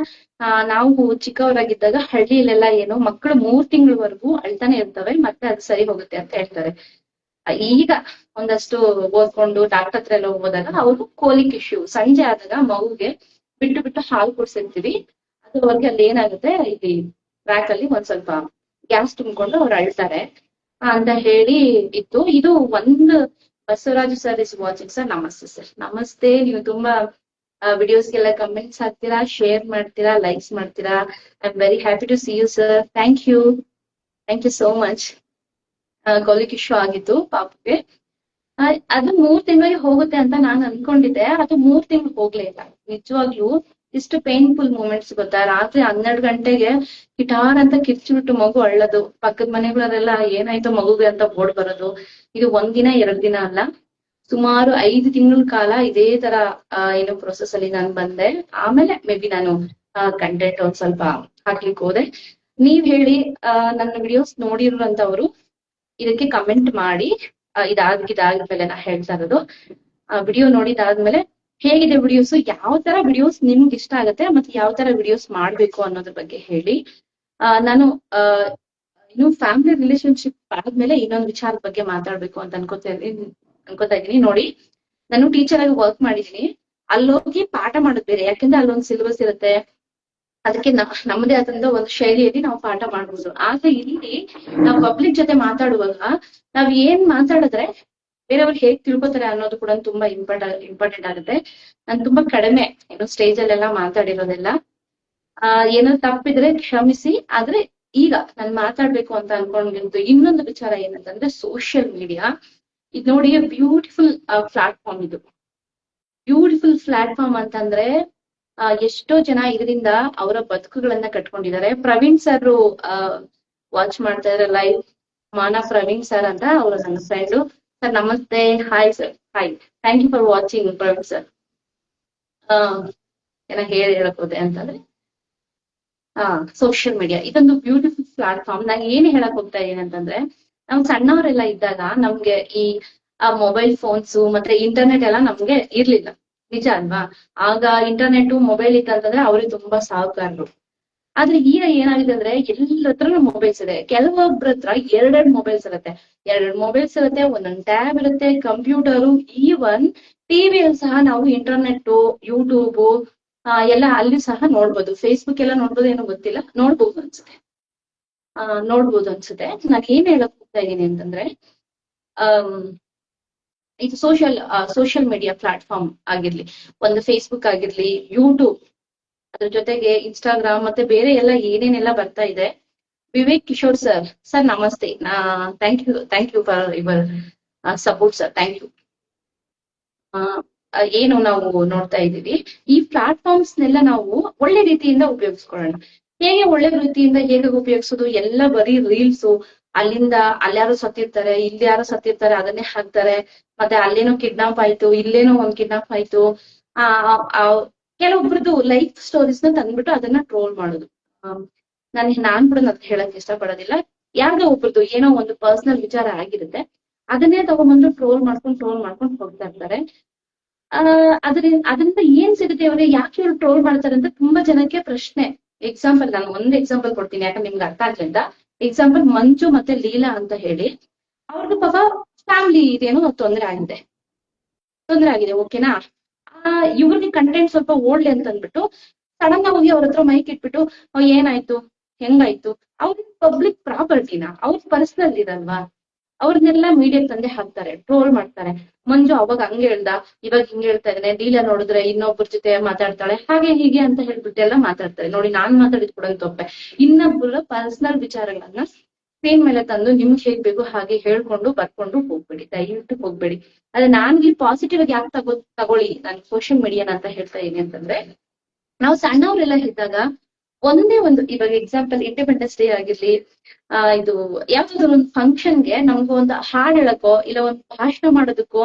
Speaker 1: ನಾವು ಚಿಕ್ಕವರಾಗಿದ್ದಾಗ ಹಳ್ಳಿಲೆಲ್ಲ ಏನು ಮಕ್ಕಳು 3 ತಿಂಗಳವರೆಗೂ ಅಳ್ತಾನೆ ಇರ್ತವೆ, ಮತ್ತೆ ಅದು ಸರಿ ಹೋಗುತ್ತೆ ಅಂತ ಹೇಳ್ತಾರೆ. ಈಗ ಒಂದಷ್ಟು ಓದ್ಕೊಂಡು ಡಾಕ್ಟರ್ ಹತ್ರ ಎಲ್ಲ ಹೋದಾಗ ಅವರು ಕೋಲಿಕ್ ಇಶ್ಯೂ ಸಂಜೆ ಆದಾಗ ಮಗುಗೆ ಬಿಟ್ಟು ಬಿಟ್ಟು ಹಾಲು ಕುಡ್ಸಿರ್ತೀವಿ, ಅದು ಅವ್ರಿಗೆ ಅಲ್ಲಿ ಏನಾಗುತ್ತೆ, ಇಲ್ಲಿ ಟ್ರ್ಯಾಕ್ ಅಲ್ಲಿ ಒಂದ್ ಸ್ವಲ್ಪ ಗ್ಯಾಸ್ ತುಂಬಿಕೊಂಡು ಅವ್ರು ಅಳ್ತಾರೆ ಅಂತ ಹೇಳಿ ಇತ್ತು. ಇದು ಒಂದು Basavaraju sir is watching. Sir ನಮಸ್ತೆ. ಸರ್ ನಮಸ್ತೆ. ನೀವು ತುಂಬಾ ವಿಡಿಯೋಸ್ಗೆಲ್ಲ ಕಮೆಂಟ್ಸ್ ಹಾಕ್ತೀರಾ, ಶೇರ್ ಮಾಡ್ತೀರಾ, ಲೈಕ್ಸ್ ಮಾಡ್ತೀರಾ. I am very happy to see you sir. Thank you so much. Colic issue ಆಗಿತ್ತು ಪಾಪಗೆ. ಅದು 3 ತಿಂಗಳಿಗೆ ಹೋಗುತ್ತೆ ಅಂತ ನಾನು ಅನ್ಕೊಂಡಿದ್ದೆ, ಅದು 3 ತಿಂಗಳು ಹೋಗ್ಲೇ ಇಲ್ಲ. ನಿಜವಾಗ್ಲೂ ಇಷ್ಟು ಪೇನ್ಫುಲ್ ಮೂಮೆಂಟ್ಸ್ ಗೊತ್ತಾ? ರಾತ್ರಿ 12 ಗಂಟೆಗೆ ಕಿಟಾರ್ ಅಂತ ಕಿರ್ಚಿಬಿಟ್ಟು ಮಗು ಅಳ್ಳೋದು, ಪಕ್ಕದ ಮನೆಗಳಲ್ಲೆಲ್ಲ ಏನಾಯ್ತು ಮಗುಗೆ ಅಂತ ಓಡ್ ಬರೋದು. ಇದು 1 ದಿನ 2 ದಿನ ಅಲ್ಲ, ಸುಮಾರು 5 ತಿಂಗಳ ಕಾಲ ಇದೇ ತರ ಏನೋ ಪ್ರೊಸೆಸ್ ಅಲ್ಲಿ ನಾನು ಬಂದೆ. ಆಮೇಲೆ ಮೇ ಬಿ ನಾನು ಕಂಟೆಂಟ್ ಒಂದ್ ಸ್ವಲ್ಪ ಹಾಕ್ಲಿಕ್ಕೆ ಹೋದೆ. ನೀವ್ ಹೇಳಿ, ನನ್ನ ವಿಡಿಯೋಸ್ ನೋಡಿರುವಂತವ್ರು ಇದಕ್ಕೆ ಕಮೆಂಟ್ ಮಾಡಿ. ಇದಾದ್ಮೇಲೆ ನಾ ಹೇಳ್ತಾ ಇರೋದು, ವಿಡಿಯೋ ನೋಡಿದಾದ್ಮೇಲೆ ಹೇಗಿದೆ ವಿಡಿಯೋಸ್, ಯಾವ ತರ ವಿಡಿಯೋಸ್ ನಿಮ್ಗೆ ಇಷ್ಟ ಆಗುತ್ತೆ, ಮತ್ತೆ ಯಾವ ತರ ವಿಡಿಯೋಸ್ ಮಾಡ್ಬೇಕು ಅನ್ನೋದ್ರ ಬಗ್ಗೆ ಹೇಳಿ. ನಾನು ಇನ್ನು ಫ್ಯಾಮಿಲಿ ರಿಲೇಶನ್ಶಿಪ್ ಆದ್ಮೇಲೆ ಇನ್ನೊಂದು ವಿಚಾರದ ಬಗ್ಗೆ ಮಾತಾಡ್ಬೇಕು ಅಂತ ಅನ್ಕೋತಾ ಇದೀನಿ. ನೋಡಿ, ನಾನು ಟೀಚರ್ ಆಗಿ ವರ್ಕ್ ಮಾಡಿದೀನಿ. ಅಲ್ಲೋಗಿ ಪಾಠ ಮಾಡೋದು ಬೇರೆ, ಯಾಕಂದ್ರೆ ಅಲ್ಲೊಂದು ಸಿಲೆಬಸ್ ಇರುತ್ತೆ, ಅದಕ್ಕೆ ನಮ್ಮದೇ ಆದಂತ ಒಂದು ಶೈಲಿಯಲ್ಲಿ ನಾವು ಪಾಠ ಮಾಡ್ಬೋದು. ಆದ್ರೆ ಇಲ್ಲಿ ನಾವು ಪಬ್ಲಿಕ್ ಜೊತೆ ಮಾತಾಡುವಾಗ ನಾವ್ ಏನ್ ಮಾತಾಡಿದ್ರೆ ಬೇರೆಯವ್ರು ಹೇಗ್ ತಿಳ್ಕೊತಾರೆ ಅನ್ನೋದು ಕೂಡ ತುಂಬಾ ಇಂಪಾರ್ಟೆಂಟ್ ಆಗುತ್ತೆ. ನಾನು ತುಂಬಾ ಕಡಿಮೆ ಏನು ಸ್ಟೇಜ್ ಅಲ್ಲೆಲ್ಲ ಮಾತಾಡಿರೋದೆಲ್ಲ. ಏನೋ ತಪ್ಪಿದ್ರೆ ಕ್ಷಮಿಸಿ. ಆದ್ರೆ ಈಗ ನಾನು ಮಾತಾಡ್ಬೇಕು ಅಂತ ಅನ್ಕೊಂಡಿದ್ದು ಇನ್ನೊಂದು ವಿಚಾರ ಏನಂತಂದ್ರೆ, ಸೋಷಿಯಲ್ ಮೀಡಿಯಾ. ಇದು ನೋಡಿ, ಬ್ಯೂಟಿಫುಲ್ ಪ್ಲಾಟ್ಫಾರ್ಮ್. ಇದು ಬ್ಯೂಟಿಫುಲ್ ಪ್ಲಾಟ್ಫಾರ್ಮ್ ಅಂತಂದ್ರೆ ಎಷ್ಟೋ ಜನ ಇದರಿಂದ ಅವರ ಬದುಕುಗಳನ್ನ ಕಟ್ಕೊಂಡಿದ್ದಾರೆ. ಪ್ರವೀಣ್ ಸರ್ ವಾಚ್ ಮಾಡ್ತಾ ಇದ್ದಾರೆ ಲೈವ್. ಮಾನಾ ಪ್ರವೀಣ್ ಸರ್ ಅಂತ, ಅವರು ನನ್ನ ಫ್ರೆಂಡು. ಸರ್ ನಮಸ್ತೆ. Hi sir. Hi, thank you for watching Praveen sir. ಹೇಳಕ್ ಹೋದೆ ಅಂತಂದ್ರೆ, ಸೋಷಿಯಲ್ ಮೀಡಿಯಾ ಇದೊಂದು ಬ್ಯೂಟಿಫುಲ್ ಪ್ಲಾಟ್ಫಾರ್ಮ್. ನಾನು ಏನ್ ಹೇಳಕ್ ಹೋಗ್ತಾ ಇದೀನಿ ಅಂತಂದ್ರೆ, ನಾವು ಸಣ್ಣವರೆಲ್ಲ ಇದ್ದಾಗ ನಮ್ಗೆ ಈ ಮೊಬೈಲ್ ಫೋನ್ಸ್ ಮತ್ತೆ ಇಂಟರ್ನೆಟ್ ಎಲ್ಲ ನಮ್ಗೆ ಇರ್ಲಿಲ್ಲ, ನಿಜ ಅಲ್ವಾ? ಆಗ ಇಂಟರ್ನೆಟ್ ಮೊಬೈಲ್ ಇತ್ತಂತಂದ್ರೆ ಅವ್ರಿಗೆ ತುಂಬಾ ಸಾಹುಕಾರರು. ಆದ್ರೆ ಈಗ ಏನಾಗಿದೆ ಅಂದ್ರೆ, ಎಲ್ಲರ ಹತ್ರನೂ ಮೊಬೈಲ್ಸ್ ಇದೆ. ಕೆಲವೊಬ್ರ ಹತ್ರ 2 ಮೊಬೈಲ್ಸ್ ಇರುತ್ತೆ, 2 ಮೊಬೈಲ್ಸ್ ಇರುತ್ತೆ, ಒಂದೊಂದು ಟ್ಯಾಬ್ ಇರುತ್ತೆ, ಕಂಪ್ಯೂಟರು, ಈವನ್ ಟಿವಿಯಲ್ಲಿ ಸಹ ನಾವು ಇಂಟರ್ನೆಟ್, ಯೂಟ್ಯೂಬ್ ಎಲ್ಲ ಅಲ್ಲಿ ಸಹ ನೋಡ್ಬೋದು. ಫೇಸ್ಬುಕ್ ಎಲ್ಲ ನೋಡ್ಬೋದು, ಏನೋ ಗೊತ್ತಿಲ್ಲ, ನೋಡ್ಬೋದು ಅನ್ಸುತ್ತೆ. ನಾನು ಏನ್ ಹೇಳಕ್ ಹೋಗ್ತಾ ಇದೀನಿ ಅಂತಂದ್ರೆ, ಇದು ಸೋಷಿಯಲ್ ಮೀಡಿಯಾ ಪ್ಲಾಟ್ಫಾರ್ಮ್ ಆಗಿರ್ಲಿ, ಒಂದು ಫೇಸ್ಬುಕ್ ಆಗಿರ್ಲಿ, ಯೂಟ್ಯೂಬ್, ಅದ್ರ ಜೊತೆಗೆ ಇನ್ಸ್ಟಾಗ್ರಾಮ್ ಮತ್ತೆ ಬೇರೆ ಎಲ್ಲ ಏನೇನೆಲ್ಲ ಬರ್ತಾ ಇದೆ. ವಿವೇಕ್ ಕಿಶೋರ್ ಸರ್ ನಮಸ್ತೆ. Thank you for your support sir. Thank you. ಏನು ನಾವು ನೋಡ್ತಾ ಇದ್ದೀವಿ, ಈ ಪ್ಲಾಟ್ಫಾರ್ಮ್ಸ್ ನೆಲ್ಲ ನಾವು ಒಳ್ಳೆ ರೀತಿಯಿಂದ ಉಪಯೋಗಿಸ್ಕೊಳ್ಳೋಣ. ಹೇಗೆ ಒಳ್ಳೆ ರೀತಿಯಿಂದ ಹೇಗೆ ಉಪಯೋಗಿಸೋದು? ಎಲ್ಲ ಬರೀ ರೀಲ್ಸು, ಅಲ್ಲಿಂದ ಅಲ್ಯಾರು ಸತ್ತಿರ್ತಾರೆ, ಇಲ್ಲಿ ಯಾರು ಸತ್ತಿರ್ತಾರೆ, ಅದನ್ನೇ ಹಾಕ್ತಾರೆ. ಮತ್ತೆ ಅಲ್ಲೇನೋ ಕಿಡ್ನಾಪ್ ಆಯ್ತು, ಇಲ್ಲೇನೋ ಒಂದ್ ಕಿಡ್ನಾಪ್ ಆಯ್ತು. ಕೆಲವೊಬ್ರದ್ದು ಲೈಫ್ ಸ್ಟೋರೀಸ್ ನ ತಂದ್ಬಿಟ್ಟು ಅದನ್ನ ಟ್ರೋಲ್ ಮಾಡೋದು. ನಾನ್ ಕೂಡ ಹೇಳಕ್ ಇಷ್ಟಪಡೋದಿಲ್ಲ. ಯಾರ್ದೋ ಒಬ್ರದ್ದು ಏನೋ ಒಂದು ಪರ್ಸನಲ್ ವಿಚಾರ ಆಗಿರುತ್ತೆ, ಅದನ್ನೇ ತಗೊಂಡ್ಬಂದು ಟ್ರೋಲ್ ಮಾಡ್ಕೊಂಡು ಹೋಗ್ತಾ ಇರ್ತಾರೆ. ಅದರಿಂದ ಏನ್ ಸಿಗುತ್ತೆ ಅವ್ರಿಗೆ, ಯಾಕೆ ಇವ್ರು ಟ್ರೋಲ್ ಮಾಡ್ತಾರೆ ಅಂತ ತುಂಬಾ ಜನಕ್ಕೆ ಪ್ರಶ್ನೆ. ಎಕ್ಸಾಂಪಲ್, ನಾನು ಒಂದು ಎಕ್ಸಾಂಪಲ್ ಕೊಡ್ತೀನಿ, ಯಾಕಂದ್ರೆ ನಿಮ್ಗೆ ಅರ್ಥ ಆಗ್ಲಿಲ್ಲ. ಎಕ್ಸಾಂಪಲ್, ಮಂಜು ಮತ್ತೆ ಲೀಲಾ ಅಂತ ಹೇಳಿ, ಅವ್ರದ್ದು ಪಾಪ ಫ್ಯಾಮಿಲಿ ಇದೇನೋ ತೊಂದರೆ ಆಗಿದೆ, ಓಕೆನಾ? ಇವ್ರಿಗೆ ಕಂಟೆಂಟ್ ಸ್ವಲ್ಪ ಓಡ್ಲಿ ಅಂತ ಅಂದ್ಬಿಟ್ಟು ಸಡನ್ ಆಗಿ ಅವ್ರ ಹತ್ರ ಮೈಕ್ ಇಟ್ಬಿಟ್ಟು ಏನಾಯ್ತು, ಹೆಂಗಾಯ್ತು, ಅವ್ರಿಗೆ ಪಬ್ಲಿಕ್ ಪ್ರಾಪರ್ಟಿನ, ಅವ್ರ ಪರ್ಸನಲ್ ಇದಲ್ವಾ, ಅವ್ರನ್ನೆಲ್ಲ ಮೀಡಿಯಾಕ್ ತಂದೆ ಹಾಕ್ತಾರೆ, ಟ್ರೋಲ್ ಮಾಡ್ತಾರೆ. ಮಂಜು ಅವಾಗ ಹಂಗ ಹೇಳ್ದ, ಇವಾಗ ಹಿಂಗ್ ಹೇಳ್ತಾ ಇದ್ದಾನೆ, ಲೀಲಾ ನೋಡಿದ್ರೆ ಇನ್ನೊಬ್ಬರ ಜೊತೆ ಮಾತಾಡ್ತಾಳೆ, ಹಾಗೆ ಹೀಗೆ ಅಂತ ಹೇಳ್ಬಿಟ್ಟು ಎಲ್ಲ ಮಾತಾಡ್ತಾರೆ. ನೋಡಿ, ನಾನ್ ಮಾತಾಡಿದ್ ಕೂಡ ತಪ್ಪೆ. ಇನ್ನೊಬ್ಬರ ಪರ್ಸನಲ್ ವಿಚಾರಗಳನ್ನ ಸ್ಕ್ರೀನ್ ಮೇಲೆ ತಂದು ನಿಮ್ಗೆ ಹೇಗ್ ಬೇಕು ಹಾಗೆ ಹೇಳ್ಕೊಂಡು ಬರ್ಕೊಂಡು ಹೋಗ್ಬೇಡಿ, ದಯವಿಟ್ಟು ಹೋಗ್ಬೇಡಿ. ಆದ್ರೆ ನಾನ್ ಇಲ್ಲಿ ಪಾಸಿಟಿವ್ ಆಗಿ ಯಾಕೆ ತಗೊಳ್ಳಿ ನಾನು ಸೋಷಿಯಲ್ ಮೀಡಿಯಾನ ಅಂತ ಹೇಳ್ತಾ ಇದೀನಿ ಅಂತಂದ್ರೆ, ನಾವು ಸಣ್ಣವರೆಲ್ಲ ಇದ್ದಾಗ ಒಂದೇ ಒಂದು, ಇವಾಗ ಎಕ್ಸಾಂಪಲ್ ಇಂಡಿಪೆಂಡೆನ್ಸ್ ಡೇ ಆಗಿರ್ಲಿ, ಇದು ಯಾವ್ದಾದ್ರು ಒಂದು ಫಂಕ್ಷನ್ಗೆ ನಮ್ಗೆ ಒಂದು ಹಾಡ್ ಹೇಳಕ್ಕೋ ಇಲ್ಲ ಒಂದು ಭಾಷಣ ಮಾಡೋದಕ್ಕೋ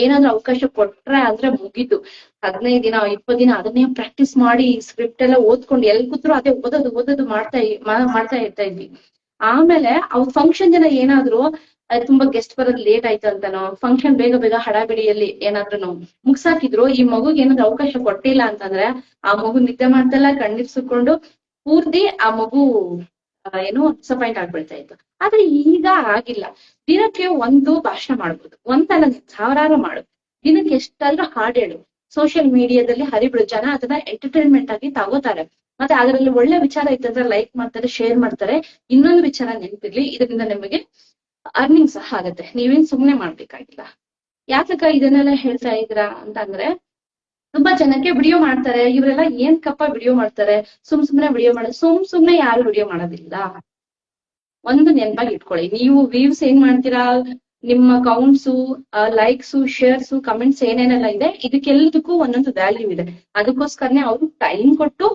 Speaker 1: ಏನಾದ್ರೂ ಅವಕಾಶ ಕೊಟ್ರೆ ಅಂದ್ರೆ ಮುಗೀತು. 15 ದಿನ 20 ದಿನ ಅದನ್ನೇ ಪ್ರಾಕ್ಟೀಸ್ ಮಾಡಿ ಸ್ಕ್ರಿಪ್ಟ್ ಎಲ್ಲ ಓದ್ಕೊಂಡು ಎಲ್ ಕೂತ್ರು ಅದೇ ಓದೋದು ಮಾಡ್ತಾ ಇರ್ತಾ ಇದ್ವಿ. ಆಮೇಲೆ ಅವ್ರ ಫಂಕ್ಷನ್ ಜನ ಏನಾದ್ರು ತುಂಬಾ ಗೆಸ್ಟ್ ಬರೋದ್ ಲೇಟ್ ಆಯ್ತು ಅಂತಾನೋ, ಫಂಕ್ಷನ್ ಬೇಗ ಹಡಾಬಿಡಿಯಲ್ಲಿ ಏನಾದ್ರು ಮುಗ್ಸಾಕಿದ್ರು, ಈ ಮಗುಗೆ ಏನಾದ್ರು ಅವಕಾಶ ಕೊಟ್ಟಿಲ್ಲ ಅಂತಂದ್ರೆ ಆ ಮಗು ನಿದ್ದೆ ಮಾಡ್ತಲ್ಲ ಕಣ್ಣಿರ್ಸ್ಕೊಂಡು ಪೂರ್ತಿ ಆ ಮಗು ಏನು ಡಿಸಪಾಯಿಂಟ್ ಆಗ್ಬಿಡ್ತಾ ಇತ್ತು. ಆದ್ರೆ ಈಗ ಆಗಿಲ್ಲ. ದಿನಕ್ಕೆ ಒಂದು ಭಾಷಣ ಮಾಡ್ಬೋದು, ಒಂದಲ್ಲ ಸಾವಿರಾರು ಮಾಡು, ದಿನಕ್ಕೆ ಎಷ್ಟಾದ್ರೂ ಹಾಡ್ ಹೇಳು. ಸೋಷಿಯಲ್ ಮೀಡಿಯಾದಲ್ಲಿ ಹರಿಬಿಡು, ಜನ ಅದನ್ನ ಎಂಟರ್ಟೈನ್ಮೆಂಟ್ ಆಗಿ ತಗೋತಾರೆ. ಮತ್ತೆ ಅದರಲ್ಲಿ ಒಳ್ಳೆ ವಿಚಾರ ಇತ್ತಂದ್ರೆ ಲೈಕ್ ಮಾಡ್ತಾರೆ, ಶೇರ್ ಮಾಡ್ತಾರೆ. ಇನ್ನೊಂದು ವಿಚಾರ ನೆನಪಿರ್ಲಿ, ಇದರಿಂದ ನಿಮಗೆ ಅರ್ನಿಂಗ್ ಸಹ ಆಗತ್ತೆ, ನೀವೇನ್ ಸುಮ್ನೆ ಮಾಡ್ಬೇಕಾಗಿಲ್ಲ. ಯಾಕಕ್ಕ ಇದನ್ನೆಲ್ಲ ಹೇಳ್ತಾ ಇದ್ರ ಅಂತಂದ್ರೆ, ತುಂಬಾ ಜನಕ್ಕೆ ವಿಡಿಯೋ ಮಾಡ್ತಾರೆ, ಇವರೆಲ್ಲ ಏನ್ ಕಪ್ಪ ವಿಡಿಯೋ ಮಾಡ್ತಾರೆ, ಸುಮ್ನೆ ವಿಡಿಯೋ ಸುಮ್ನೆ ಯಾರು ವಿಡಿಯೋ ಮಾಡೋದಿಲ್ಲ. ಒಂದು ನೆನಪಾಗಿ ಇಟ್ಕೊಳ್ಳಿ, ನೀವು ವ್ಯೂಸ್ ಏನ್ ಮಾಡ್ತೀರಾ, ನಿಮ್ಮ ಕೌಂಟ್ಸು, ಲೈಕ್ಸು, ಶೇರ್ಸು, ಕಮೆಂಟ್ಸ್ ಏನೇನೆಲ್ಲ ಇದೆ, ಇದಕ್ಕೆಲ್ಲದಕ್ಕೂ ಒಂದೊಂದು ವ್ಯಾಲ್ಯೂ ಇದೆ. ಅದಕ್ಕೋಸ್ಕರನೇ ಅವರು ಟೈಮ್ ಕೊಟ್ಟು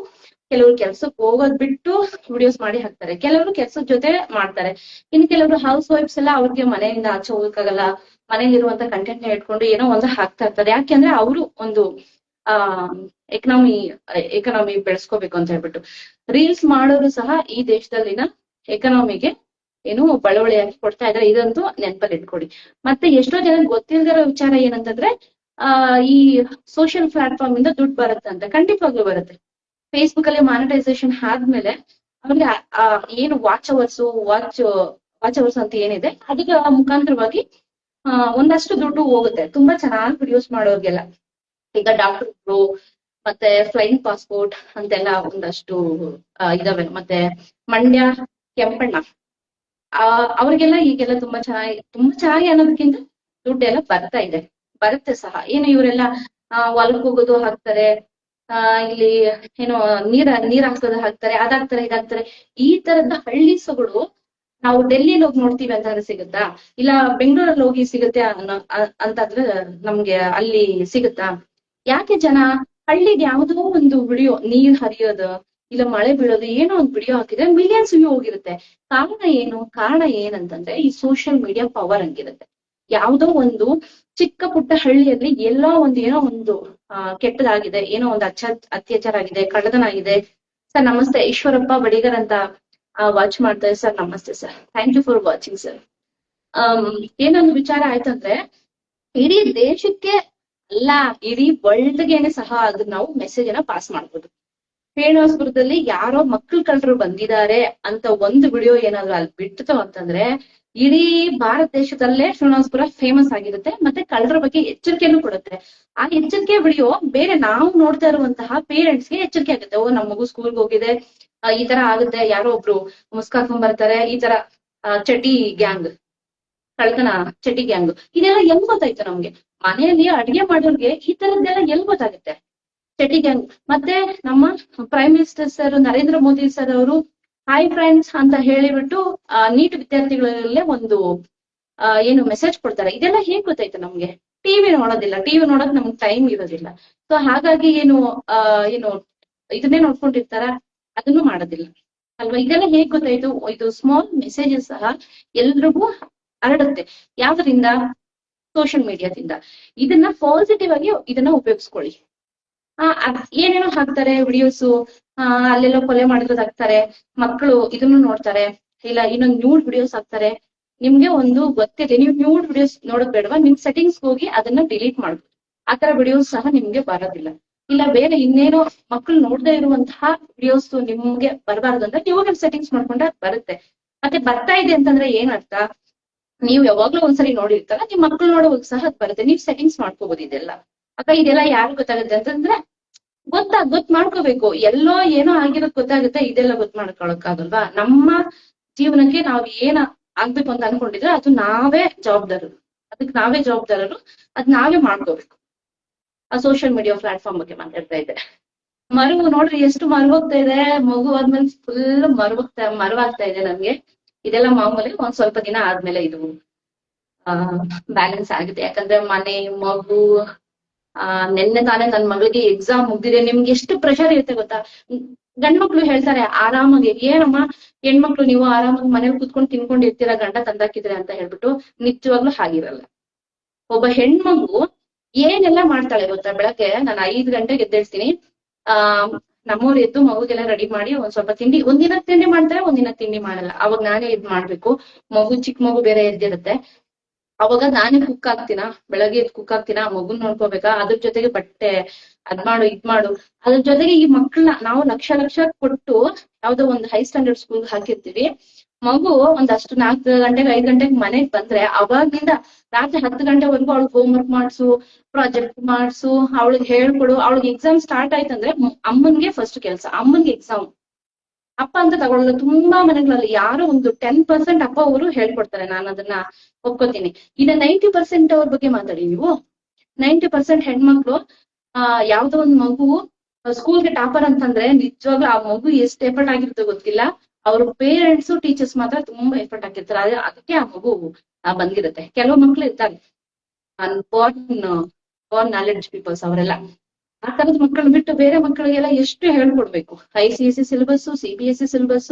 Speaker 1: ಕೆಲವರು ಕೆಲ್ಸಕ್ಕೆ ಹೋಗೋದ್ ಬಿಟ್ಟು ವಿಡಿಯೋಸ್ ಮಾಡಿ ಹಾಕ್ತಾರೆ, ಕೆಲವರು ಕೆಲ್ಸದ ಜೊತೆ ಮಾಡ್ತಾರೆ. ಇನ್ನು ಕೆಲವರು ಹೌಸ್ ವೈಫ್ಸ್ ಎಲ್ಲ ಅವ್ರಿಗೆ ಮನೆಯಿಂದ ಆಚೆ ಹೋಗಕ್ಕಾಗಲ್ಲ, ಮನೇಲಿರುವಂತ ಕಂಟೆಂಟ್ ನ ಇಟ್ಕೊಂಡು ಏನೋ ಒಂದು ಹಾಕ್ತಾ ಇರ್ತಾರೆ. ಯಾಕೆಂದ್ರೆ ಅವರು ಒಂದು ಎಕನಾಮಿ ಬೆಳೆಸ್ಕೋಬೇಕು ಅಂತ ಹೇಳ್ಬಿಟ್ಟು. ರೀಲ್ಸ್ ಮಾಡೋರು ಸಹ ಈ ದೇಶದಲ್ಲಿನ ಎಕನಾಮಿಗೆ ಏನು ಬಳವಳಿಯಾಗಿ ಕೊಡ್ತಾ ಇದಾರೆ, ಇದಂತೂ ನೆನಪಲ್ಲಿ ಇಟ್ಕೊಡಿ. ಮತ್ತೆ ಎಷ್ಟೋ ಜನ ಗೊತ್ತಿಲ್ದಿರೋ ವಿಚಾರ ಏನಂತಂದ್ರೆ, ಈ ಸೋಷಿಯಲ್ ಪ್ಲಾಟ್ಫಾರ್ಮ್ ಇಂದ ದುಡ್ಡು ಬರುತ್ತೆ ಅಂತ. ಖಂಡಿತವಾಗ್ಲೂ ಬರುತ್ತೆ. ಫೇಸ್ಬುಕ್ ಅಲ್ಲಿ ಮಾನಿಟೈಸೇಷನ್ ಆದ್ಮೇಲೆ ಅವ್ರಿಗೆ ಏನು ವಾಚ್ ಅವರ್ಸ್ ಅಂತ ಏನಿದೆ ಅದಕ್ಕೆ ಮುಖಾಂತರವಾಗಿ ಒಂದಷ್ಟು ದುಡ್ಡು ಹೋಗುತ್ತೆ. ತುಂಬಾ ಚೆನ್ನಾಗಿ ವಿಡಿಯೋಸ್ ಮಾಡೋರ್ಗೆಲ್ಲ. ಈಗ ಡಾಕ್ಟರ್ ಬ್ರೋ, ಮತ್ತೆ ಫ್ಲೈಯಿಂಗ್ ಪಾಸ್ಪೋರ್ಟ್ ಅಂತೆಲ್ಲ ಒಂದಷ್ಟು ಇದಾವೆ. ಮತ್ತೆ ಮಂಡ್ಯ ಕೆಂಪಣ್ಣ, ಅವ್ರಿಗೆಲ್ಲ ಈಗೆಲ್ಲ ತುಂಬಾ ಚೆನ್ನಾಗಿ ಅನ್ನೋದಕ್ಕಿಂತ ದುಡ್ಡೆಲ್ಲ ಬರುತ್ತೆ ಸಹ. ಏನು ಇವರೆಲ್ಲ ಹೊಲಕ್ ಹೋಗೋದು ಹಾಕ್ತಾರೆ, ಇಲ್ಲಿ ಏನೋ ನೀರ್ ಹಾಕ್ತಾರೆ, ಅದಾಗ್ತಾರೆ ಇದಾಗ್ತಾರೆ. ಈ ತರದ ಹಳ್ಳಿ ಸೊಗಡು ನಾವು ಡೆಲ್ಲಿಲಿ ಹೋಗಿ ನೋಡ್ತೀವಿ ಅಂತಂದ್ರೆ ಸಿಗುತ್ತಾ, ಇಲ್ಲ ಬೆಂಗಳೂರಲ್ಲಿ ಹೋಗಿ ಸಿಗುತ್ತೆ ಅಂತಂದ್ರೆ ನಮ್ಗೆ ಅಲ್ಲಿ ಸಿಗುತ್ತಾ? ಯಾಕೆ ಜನ ಹಳ್ಳಿಗೆ ಯಾವುದೋ ಒಂದು ವಿಡಿಯೋ, ನೀರ್ ಹರಿಯೋದು ಇಲ್ಲ ಮಳೆ ಬೀಳೋದು, ಏನೋ ಒಂದು ವಿಡಿಯೋ ಹಾಕಿದ್ರೆ ಮಿಲಿಯನ್ಸ್ ವ್ಯೂ ಹೋಗಿರುತ್ತೆ. ಕಾರಣ ಏನಂತಂದ್ರೆ ಈ ಸೋಷಿಯಲ್ ಮೀಡಿಯಾ ಪವರ್ ಹಂಗಿರುತ್ತೆ. ಯಾವುದೋ ಒಂದು ಚಿಕ್ಕ ಪುಟ್ಟ ಹಳ್ಳಿಯಲ್ಲಿ ಎಲ್ಲೋ ಏನೋ ಒಂದು ಕೆಟ್ಟದಾಗಿದೆ, ಏನೋ ಒಂದು ಅತ್ಯಾಚಾರ ಆಗಿದೆ, ಕಳ್ಳತನ ಆಗಿದೆ. ಸರ್ ನಮಸ್ತೆ, ಈಶ್ವರಪ್ಪ ಬಡಿಗರ್ ಅಂತ ವಾಚ್ ಮಾಡ್ತಾರೆ ಸರ್. ನಮಸ್ತೆ sir, thank you for watching sir. ಏನೊಂದು ವಿಚಾರ ಆಯ್ತಂದ್ರೆ, ಇಡೀ ದೇಶಕ್ಕೆ ಅಲ್ಲ, ಇಡೀ ವರ್ಲ್ಡ್ಗೆನೆ ಸಹ ಅದನ್ನ ನಾವು ಮೆಸೇಜ್ ಅನ್ನ ಪಾಸ್ ಮಾಡ್ಬೋದು. ಶ್ರೀನಿವಾಸಪುರದಲ್ಲಿ ಯಾರೋ ಮಕ್ಕಳು ಕಳ್ಳರು ಬಂದಿದ್ದಾರೆ ಅಂತ ಒಂದು ವಿಡಿಯೋ ಏನಾದ್ರು ಅಲ್ಲಿ ಬಿಡ್ತು ಅಂತಂದ್ರೆ ಇಡೀ ಭಾರತ ದೇಶದಲ್ಲೇ ಶ್ರೀನಿವಾಸಪುರ ಫೇಮಸ್ ಆಗಿರುತ್ತೆ. ಮತ್ತೆ ಕಳ್ಳರ ಬಗ್ಗೆ ಎಚ್ಚರಿಕೆನೂ ಕೊಡುತ್ತೆ. ಆ ಎಚ್ಚರಿಕೆ ವಿಡಿಯೋ ಬೇರೆ ನಾವು ನೋಡ್ತಾ ಇರುವಂತಹ ಪೇರೆಂಟ್ಸ್ಗೆ ಎಚ್ಚರಿಕೆ ಆಗುತ್ತೆ. ಓ, ನಮ್ಮ ಮಗು ಸ್ಕೂಲ್ಗೆ ಹೋಗಿದೆ, ಈ ತರ ಆಗುತ್ತೆ, ಯಾರೋ ಒಬ್ರು ಮುಸ್ಕಾಕೊಂಡ್ ಬರ್ತಾರೆ, ಈ ತರ ಚಟಿ ಗ್ಯಾಂಗ್, ಕಳ್ತನ ಚಟಿ ಗ್ಯಾಂಗ್, ಇದೆಲ್ಲ ಎಲ್ ಗೊತ್ತಾಯ್ತು ನಮ್ಗೆ? ಮನೆಯಲ್ಲಿ ಅಡ್ಗೆ ಮಾಡೋರ್ಗೆ ಈ ತರದ್ದೆಲ್ಲ ಎಲ್ ಗೊತ್ತಾಗುತ್ತೆ? ಚಟಿ ಗ್ಯಾಂಗ್. ಮತ್ತೆ ನಮ್ಮ prime minister sir Narendra Modi sir ಅವರು ಹಾಯ್ ಫ್ರೆಂಡ್ಸ್ ಅಂತ ಹೇಳಿಬಿಟ್ಟು ನೀಟ್ ವಿದ್ಯಾರ್ಥಿಗಳಲ್ಲೇ ಒಂದು ಏನು ಮೆಸೇಜ್ ಕೊಡ್ತಾರೆ. ಇದೆಲ್ಲ ಹೇಗ್ ಗೊತ್ತಾಯ್ತು ನಮ್ಗೆ? ಟಿವಿ ನೋಡೋದಿಲ್ಲ, ಟಿವಿ ನೋಡಕ್ ನಮ್ಗೆ ಟೈಮ್ ಇರೋದಿಲ್ಲ. ಸೊ ಹಾಗಾಗಿ ಏನು ಇದನ್ನೇ ನೋಡ್ಕೊಂಡಿರ್ತಾರ, ಅದನ್ನು ಮಾಡೋದಿಲ್ಲ ಅಲ್ವಾ? ಇದೆಲ್ಲ ಹೇಗ್ ಗೊತ್ತಾಯ್ತು? ಇದು ಸ್ಮಾಲ್ ಮೆಸೇಜಸ್ ಸಹ ಎಲ್ರಿಗೂ ಹರಡುತ್ತೆ. ಯಾವ್ದ್ರಿಂದ? ಸೋಷಿಯಲ್ ಮೀಡಿಯಾದಿಂದ. ಇದನ್ನ ಪಾಸಿಟಿವ್ ಆಗಿ ಇದನ್ನ ಉಪಯೋಗಿಸ್ಕೊಳ್ಳಿ. ಏನೇನೋ ಹಾಕ್ತಾರೆ ವಿಡಿಯೋಸು, ಅಲ್ಲೆಲ್ಲೋ ಕೊಲೆ ಮಾಡಿರೋದು ಹಾಕ್ತಾರೆ, ಮಕ್ಕಳು ಇದನ್ನು ನೋಡ್ತಾರೆ, ಇಲ್ಲ ಇನ್ನೊಂದು ನ್ಯೂಡ್ ವಿಡಿಯೋಸ್ ಹಾಕ್ತಾರೆ. ನಿಮ್ಗೆ ಒಂದು ಗೊತ್ತಿದೆ, ನೀವು ನ್ಯೂಡ್ ವಿಡಿಯೋಸ್ ನೋಡೋದ್ ಬೇಡವಾ? ನಿಮ್ ಸೆಟ್ಟಿಂಗ್ಸ್ ಹೋಗಿ ಅದನ್ನ ಡಿಲೀಟ್ ಮಾಡ್ಬೋದು. ಆತರ ವಿಡಿಯೋಸ್ ಸಹ ನಿಮ್ಗೆ ಬರೋದಿಲ್ಲ. ಇಲ್ಲ ಬೇರೆ ಇನ್ನೇನೋ ಮಕ್ಕಳು ನೋಡದೇ ಇರುವಂತಹ ವಿಡಿಯೋಸ್ ನಿಮ್ಗೆ ಬರಬಾರ್ದು ಅಂದ್ರೆ ನೀವು ನಿಮ್ ಸೆಟ್ಟಿಂಗ್ಸ್ ಮಾಡ್ಕೊಂಡ್ರೆ ಬರುತ್ತೆ. ಮತ್ತೆ ಬರ್ತಾ ಇದೆ ಅಂತಂದ್ರೆ ಏನ್ ಅರ್ಥ? ನೀವು ಯಾವಾಗ್ಲೂ ಒಂದ್ಸರಿ ನೋಡಿರ್ತಾರ, ನಿಮ್ ಮಕ್ಳು ನೋಡೋವಾಗ ಸಹ ಬರುತ್ತೆ. ನೀವ್ ಸೆಟ್ಟಿಂಗ್ಸ್ ಮಾಡ್ಕೋಬಹುದು ಇದೆಲ್ಲ. ಇದೆಲ್ಲ ಯಾರು ಗೊತ್ತಾಗುತ್ತೆ ಅಂತಂದ್ರೆ ಗೊತ್ ಮಾಡ್ಕೋಬೇಕು. ಎಲ್ಲೋ ಏನೋ ಆಗಿರೋದ್ ಗೊತ್ತಾಗುತ್ತೆ, ಇದೆಲ್ಲ ಗೊತ್ ಮಾಡ್ಕೊಳಕ್ಕಾಗಲ್ವಾ? ನಮ್ಮ ಜೀವನಕ್ಕೆ ನಾವ್ ಏನ್ ಆಗ್ಬೇಕು ಅಂತ ಅನ್ಕೊಂಡಿದ್ರೆ ಅದು ನಾವೇ ಜವಾಬ್ದಾರರು, ಅದ್ ನಾವೇ ಮಾಡ್ಕೋಬೇಕು. ಆ ಸೋಷಿಯಲ್ ಮೀಡಿಯಾ ಪ್ಲಾಟ್ಫಾರ್ಮ್ ಬಗ್ಗೆ ಮಾತಾಡ್ತಾ ಇದ್ದೆ. ನೋಡ್ರಿ ಎಷ್ಟು ಮರುವಾಗ್ತಾ ಇದೆ, ಮಗು ಆದ್ಮೇಲೆ ಫುಲ್ ಮರುವಾಗ್ತಾ ಇದೆ ನಮ್ಗೆ. ಇದೆಲ್ಲ ಮಾಮೂಲಿ. ಒಂದ್ ಸ್ವಲ್ಪ ದಿನ ಆದ್ಮೇಲೆ ಇದು ಬ್ಯಾಲೆನ್ಸ್ ಆಗುತ್ತೆ. ಯಾಕಂದ್ರೆ ಮನೆ, ಮಗು, ನೆನ್ನೆ ತಾನೇ ನನ್ ಮಗಳಿಗೆ ಎಕ್ಸಾಮ್ ಮುಗ್ದಿದೆ. ನಿಮ್ಗೆ ಎಷ್ಟು ಪ್ರೆಷರ್ ಇರುತ್ತೆ ಗೊತ್ತಾ? ಗಂಡ್ಮಕ್ಳು ಹೇಳ್ತಾರೆ ಆರಾಮಾಗಿ, ಏನಮ್ಮ ಹೆಣ್ಮಕ್ಳು ನೀವು ಆರಾಮಾಗಿ ಮನೇಲಿ ಕುತ್ಕೊಂಡು ತಿನ್ಕೊಂಡು ಇರ್ತೀರಾ, ಗಂಡ ತಂದಾಕಿದ್ರೆ ಅಂತ ಹೇಳ್ಬಿಟ್ಟು. ನಿಜವಾಗ್ಲೂ ಹಾಗಿರಲ್ಲ. ಒಬ್ಬ ಹೆಣ್ಮಗು ಏನೆಲ್ಲ ಮಾಡ್ತಾಳೆ ಗೊತ್ತಾ? ಬೆಳಗ್ಗೆ ನಾನು 5 ಗಂಟೆಗೆ ಎದ್ದೇಳ್ತೀನಿ. ನಮ್ಮವ್ರು ಎದ್ದು ಮಗುಗೆಲ್ಲ ರೆಡಿ ಮಾಡಿ ಒಂದ್ ಸ್ವಲ್ಪ ತಿಂಡಿ, ಒಂದಿನ ತಿಂಡಿ ಮಾಡ್ತಾರೆ, ಒಂದಿನ ತಿಂಡಿ ಮಾಡಲ್ಲ. ಅವಾಗ ನಾನೇ ಇದ್ ಮಾಡ್ಬೇಕು. ಮಗು, ಚಿಕ್ಕ ಮಗು ಬೇರೆ ಎದ್ದಿರುತ್ತೆ. ಅವಾಗ ನಾನೇ ಕುಕ್ ಆಗ್ತೀನ, ಬೆಳಗ್ಗೆ ಎದ್ದು ಕುಕ್ ಆಗ್ತೀನ, ಮಗುನ್ ನೋಡ್ಕೋಬೇಕಾ, ಅದ್ರ ಜೊತೆಗೆ ಬಟ್ಟೆ ಅದ್ ಮಾಡು ಇದ್ ಮಾಡು. ಅದ್ರ ಜೊತೆಗೆ ಈ ಮಕ್ಳನ್ನ ನಾವು ಲಕ್ಷ ಕೊಟ್ಟು ಯಾವ್ದೋ ಒಂದು ಹೈ ಸ್ಟ್ಯಾಂಡರ್ಡ್ ಸ್ಕೂಲ್ ಹಾಕಿರ್ತೀವಿ. ಮಗು ಒಂದಷ್ಟು 4 ಗಂಟೆಗೆ 5 ಗಂಟೆಗೆ ಮನೆಗ್ ಬಂದ್ರೆ ಅವಾಗಿಂದ ರಾತ್ರಿ 10 ಗಂಟೆವರೆಗೂ ಅವಳಿಗೆ ಹೋಮ್ ವರ್ಕ್ ಮಾಡ್ಸು, ಪ್ರಾಜೆಕ್ಟ್ ಮಾಡ್ಸು, ಅವಳಿಗೆ ಹೇಳ್ಕೊಡು. ಅವಳಿಗೆ ಎಕ್ಸಾಮ್ ಸ್ಟಾರ್ಟ್ ಆಯ್ತಂದ್ರೆ ಅಮ್ಮನ್ಗೆ ಫಸ್ಟ್ ಕೆಲ್ಸ, ಅಮ್ಮನ್ಗೆ ಎಕ್ಸಾಮ್. ಅಪ್ಪ ಅಂತ ತಗೊಳ್ಳಲ್ಲ. ತುಂಬಾ ಮನೆಗಳಲ್ಲಿ ಯಾರೋ ಒಂದು 10% ಅಪ್ಪ ಅವರು ಹೇಳ್ಕೊಡ್ತಾರೆ, ನಾನು ಅದನ್ನ ಒಪ್ಕೋತೀನಿ. ಇನ್ನ 90% ಅವ್ರ ಬಗ್ಗೆ ಮಾತಾಡಿ ನೀವು. 90% ಹೆಣ್ಮಕ್ಳು ಯಾವ್ದೋ ಒಂದ್ ಮಗು ಸ್ಕೂಲ್ಗೆ ಟಾಪರ್ ಅಂತಂದ್ರೆ ನಿಜವಾಗ್ಲೂ ಆ ಮಗು ಎಷ್ಟು ಎಫರ್ಟ್ ಆಗಿರ್ತೋ ಗೊತ್ತಿಲ್ಲ. ಅವ್ರ ಪೇರೆಂಟ್ಸ್, ಟೀಚರ್ಸ್ ಮಾತ್ರ ತುಂಬಾ ಎಫರ್ಟ್ ಹಾಕಿರ್ತಾರೆ. ಅದಕ್ಕೆ ಆ ಮಗು ಬಂದಿರುತ್ತೆ. ಕೆಲವು ಮಕ್ಳು ಇರ್ತಾರೆ ಬಾರ್ನ್ ನಾಲೆಡ್ಜ್ ಪೀಪಲ್ಸ್, ಅವರೆಲ್ಲ ಆ ತರದ ಮಕ್ಕಳು ಬಿಟ್ಟು ಬೇರೆ ಮಕ್ಕಳಿಗೆಲ್ಲ ಎಷ್ಟು ಹೇಳ್ಕೊಡ್ಬೇಕು. ICSE ಸಿಲೆಬಸ್, CBSE ಸಿಲೆಬಸ್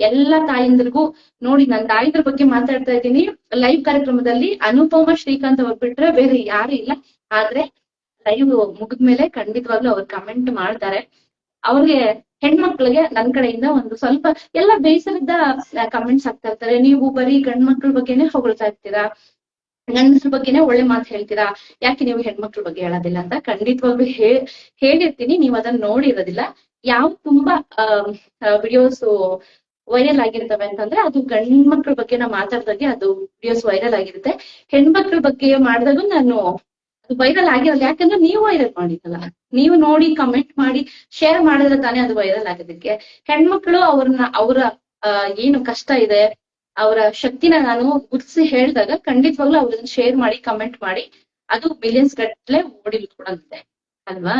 Speaker 1: ಎಲ್ಲ ತಾಯಿಂದ್ರಿಗೂ ನೋಡಿ. ನನ್ನ ತಾಯಿಂದ್ರ ಬಗ್ಗೆ ಮಾತಾಡ್ತಾ ಇದ್ದೀನಿ ಲೈವ್ ಕಾರ್ಯಕ್ರಮದಲ್ಲಿ. ಅನುಪಮ ಶ್ರೀಕಾಂತ್ ಅವ್ರು ಬಿಟ್ರೆ ಬೇರೆ ಯಾರು ಇಲ್ಲ. ಆದ್ರೆ ಲೈವ್ ಮುಗಿದ್ಮೇಲೆ ಖಂಡಿತವಾಗ್ಲೂ ಅವ್ರು ಕಮೆಂಟ್ ಮಾಡ್ತಾರೆ. ಅವ್ರಿಗೆ ಹೆಣ್ಮಕ್ಳಿಗೆ ನನ್ ಕಡೆಯಿಂದ ಒಂದು ಸ್ವಲ್ಪ ಎಲ್ಲ ಬೇಸರದ ಕಮೆಂಟ್ಸ್ ಆಗ್ತಾ ಇರ್ತಾರೆ. ನೀವು ಬರೀ ಗಂಡ್ಮಕ್ಳ ಬಗ್ಗೆನೆ ಹೊಗಳ್ತಾ ಇರ್ತೀರಾ, ಗಂಡಸ್ರ ಬಗ್ಗೆನೆ ಒಳ್ಳೆ ಮಾತು ಹೇಳ್ತೀರಾ, ಯಾಕೆ ನೀವು ಹೆಣ್ಮಕ್ಳ ಬಗ್ಗೆ ಹೇಳೋದಿಲ್ಲ ಅಂತ ಖಂಡಿತವಾಗ್ಲೂ ಹೇಳಿರ್ತೀನಿ. ನೀವು ಅದನ್ನ ನೋಡಿರೋದಿಲ್ಲ. ಯಾವ ತುಂಬಾ ವಿಡಿಯೋಸ್ ವೈರಲ್ ಆಗಿರ್ತವೆ ಅಂತಂದ್ರೆ ಅದು ಗಂಡ್ಮಕ್ಳ ಬಗ್ಗೆ ನಾ ಮಾತಾಡ್ದಾಗೆ ಅದು ವಿಡಿಯೋಸ್ ವೈರಲ್ ಆಗಿರುತ್ತೆ. ಹೆಣ್ಮಕ್ಳ ಬಗ್ಗೆ ಮಾಡಿದಾಗ ನಾನು ಅದು ವೈರಲ್ ಆಗಿರಲ್ಲ. ಯಾಕಂದ್ರೆ ನೀವು ವೈರಲ್ ಮಾಡಿರಲ್ಲ, ನೀವು ನೋಡಿ ಕಮೆಂಟ್ ಮಾಡಿ ಶೇರ್ ಮಾಡಿದ್ರೆ ತಾನೇ ಅದು ವೈರಲ್ ಆಗೋದಕ್ಕೆ. ಹೆಣ್ಮಕ್ಳು ಅವರ ಏನು ಕಷ್ಟ ಇದೆ, ಅವರ ಶಕ್ತಿನ ನಾನು ಗುರ್ತಿಸಿ ಹೇಳಿದಾಗ ಖಂಡಿತವಾಗ್ಲೂ ಅವ್ರನ್ನ ಶೇರ್ ಮಾಡಿ ಕಮೆಂಟ್ ಮಾಡಿ ಅದು ಬಿಲಿಯನ್ಸ್ ಗಟ್ಟಲೆ ಓಡಿ ಕೊಡುತ್ತೆ ಅಲ್ವಾ.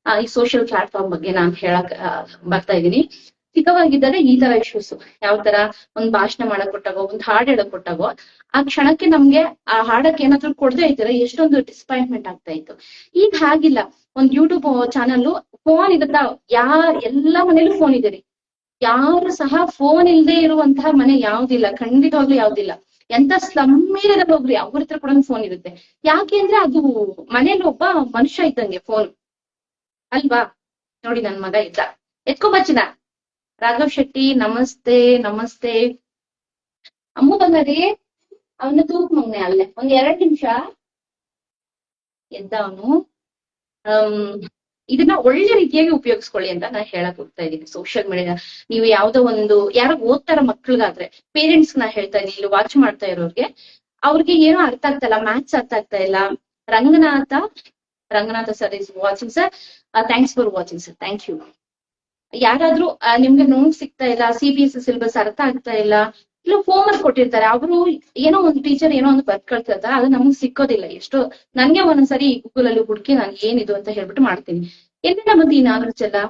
Speaker 1: ಈ ಸೋಷಿಯಲ್ ಪ್ಲಾಟ್ಫಾರ್ಮ್ ಬಗ್ಗೆ ನಾನು ಹೇಳಕ್ ಬರ್ತಾ ಇದ್ದೀನಿ. ಚಿಕ್ಕವಾಗಿದ್ದಾಗ ಈ ತರ ಇಶ್ಯೂಸ್, ಯಾವ ತರ ಒಂದ್ ಭಾಷಣ ಮಾಡಕ್ ಕೊಟ್ಟಾಗೋ, ಒಂದ್ ಹಾಡ್ ಹೇಳಕ್ ಕೊಟ್ಟಾಗೋ ಆ ಕ್ಷಣಕ್ಕೆ ನಮ್ಗೆ ಆ ಹಾಡಕ್ ಏನಾದ್ರು ಕೊಡದೆ ಇದ್ರೆ ಎಷ್ಟೊಂದು ಡಿಸಪಾಯಿಂಟ್ಮೆಂಟ್ ಆಗ್ತಾ ಇತ್ತು. ಈಗ ಹಾಗಿಲ್ಲ. ಒಂದ್ ಯೂಟ್ಯೂಬ್ ಚಾನಲ್, ಫೋನ್ ಇರುತ್ತಾ, ಎಲ್ಲ ಮನೇಲೂ ಫೋನ್ ಇದೆ ರೀ. ಯಾರು ಸಹ ಫೋನ್ ಇಲ್ದೆ ಇರುವಂತಹ ಮನೆ ಯಾವ್ದಿಲ್ಲ, ಖಂಡಿತವಾಗ್ಲೂ ಯಾವ್ದಿಲ್ಲ. ಎಂತ ಸ್ಲಮ್ ಏರಿಯಾದಲ್ಲಿ ಹೋಗ್ರಿ ಅವ್ರ ಹತ್ರ ಕೂಡ ಫೋನ್ ಇರುತ್ತೆ. ಯಾಕೆ ಅಂದ್ರೆ ಅದು ಮನೇಲಿ ಒಬ್ಬ ಮನುಷ್ಯ ಇದ್ದಂಗೆ ಫೋನ್ ಅಲ್ವಾ. ನೋಡಿ ನನ್ ಮಗ ಇದ್ದ, ಎತ್ಕೊಂಬಚ್ಚಿನ ರಾಘವ್ ಶೆಟ್ಟಿ, ನಮಸ್ತೆ ನಮಸ್ತೆ. ಅಮ್ಮು ಬಂದರಿ, ಅವನ ತೂಕ್ ಮಗ್ನೆ ಅಲ್ಲೇ ಒಂದ್ 2 ನಿಮಿಷ ಎದ್ದ ಅವನು. ಇದನ್ನ ಒಳ್ಳೆ ರೀತಿಯಾಗಿ ಉಪಯೋಗಿಸ್ಕೊಳ್ಳಿ ಅಂತ ನಾನು ಹೇಳಕ್ ಹೋಗ್ತಾ ಇದ್ದೀನಿ. ಸೋಷಿಯಲ್ ಮೀಡಿಯಾ ನೀವು ಯಾವ್ದೋ ಒಂದು ಯಾರೋ ಓದ್ತಾರ ಮಕ್ಳಿಗಾದ್ರೆ ಪೇರೆಂಟ್ಸ್ ನಾ ಹೇಳ್ತಾ ಇದ್ದೀನಿ, ಇಲ್ಲಿ ವಾಚ್ ಮಾಡ್ತಾ ಇರೋರ್ಗೆ ಅವ್ರಿಗೆ ಏನೋ ಅರ್ಥ ಆಗ್ತಾ ಇಲ್ಲ, ಮ್ಯಾಥ್ಸ್ ಅರ್ಥ ಆಗ್ತಾ ಇಲ್ಲ. Ranganatha sir is watching sir, thanks for watching sir, thank you. ಯಾರಾದ್ರೂ ನಿಮ್ಗೆ ನೋಟ್ ಸಿಗ್ತಾ ಇಲ್ಲ, CBSE ಸಿಲೆಬಸ್ ಅರ್ಥ ಆಗ್ತಾ ಇಲ್ಲ, ಇಲ್ಲ ಹೋಮ್ ವರ್ಕ್ ಕೊಟ್ಟಿರ್ತಾರೆ, ಅವರು ಏನೋ ಒಂದು ಟೀಚರ್ ಏನೋ ಒಂದು ಬರ್ಕೊಳ್ತಿರ್ತಾರೆ, ಅದು ನಮ್ಗೆ ಸಿಕ್ಕೋದಿಲ್ಲ. ಎಷ್ಟೋ ನನ್ಗೆ ಒಂದೊಂದ್ಸರಿ ಗೂಗಲ್ ಅಲ್ಲಿ ಹುಡುಕಿ ನಾನು ಏನಿದು ಅಂತ ಹೇಳ್ಬಿಟ್ಟು ಮಾಡ್ತೀನಿ. ಎಲ್ಲಿಂದ ಬಂದು ಈ ನಾಲೆಡ್ಜ್ ಎಲ್ಲ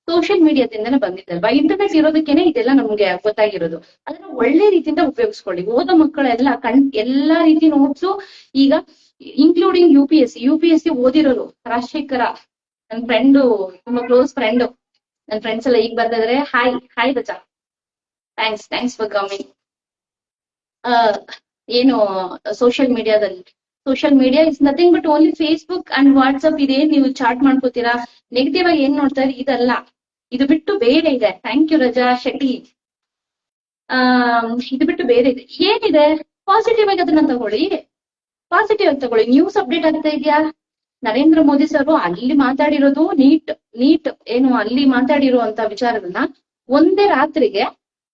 Speaker 1: ಸೋಷಿಯಲ್ ಮೀಡಿಯಾದಿಂದನೇ ಬಂದಿದ್ದಲ್ವಾ. ಇಂಟರ್ನೆಟ್ ಇರೋದಕ್ಕೇನೆ ಇದೆಲ್ಲ ನಮ್ಗೆ ಗೊತ್ತಾಗಿರೋದು. ಅದನ್ನ ಒಳ್ಳೆ ರೀತಿಯಿಂದ ಉಪಯೋಗಿಸ್ಕೊಳ್ಳಿ. ಓದೋ ಮಕ್ಕಳೆಲ್ಲ ಎಲ್ಲಾ ರೀತಿ ನೋಟ್ಸು ಈಗ ಇನ್ಕ್ಲೂಡಿಂಗ್ UPSC ಓದಿರೋರು. ರಾಜಶೇಖರ ನನ್ ಫ್ರೆಂಡು, ತುಂಬಾ ಕ್ಲೋಸ್ ಫ್ರೆಂಡ್. ನನ್ ಫ್ರೆಂಡ್ಸ್ ಎಲ್ಲ ಈಗ ಬರ್ತಿದ್ರೆ ಹಾಯ್ ರಜಾ, ಥ್ಯಾಂಕ್ಸ್ ಫಾರ್ ಕಮಿಂಗ್. ಏನು social media is nothing but only Facebook and WhatsApp. ಇದೇನ್ ನೀವು ಚಾಟ್ ಮಾಡ್ಕೋತೀರಾ, ನೆಗೆಟಿವ್ ಆಗಿ ಏನ್ ನೋಡ್ತಾ ಇರಿ, ಇದಲ್ಲ. ಇದು ಬಿಟ್ಟು ಬೇರೆ ಇದೆ. ಥ್ಯಾಂಕ್ ಯು ರಜಾ ಶೆಟ್ಟಿ. ಇದು ಬಿಟ್ಟು ಬೇರೆ ಇದೆ. ಏನಿದೆ ಪಾಸಿಟಿವ್ ಆಗಿ ಅದನ್ನ ತಗೊಳ್ಳಿ, ಪಾಸಿಟಿವ್ ಆಗಿ ತಗೊಳ್ಳಿ. ನ್ಯೂಸ್ ಅಪ್ಡೇಟ್ ಆಗ್ತಾ ಇದೆಯಾ, ನರೇಂದ್ರ ಮೋದಿ ಸರ್ ಅಲ್ಲಿ ಮಾತಾಡಿರೋದು ನೀಟ್ ಏನು ಅಲ್ಲಿ ಮಾತಾಡಿರುವಂತ ವಿಚಾರಗಳನ್ನ ಒಂದೇ ರಾತ್ರಿಗೆ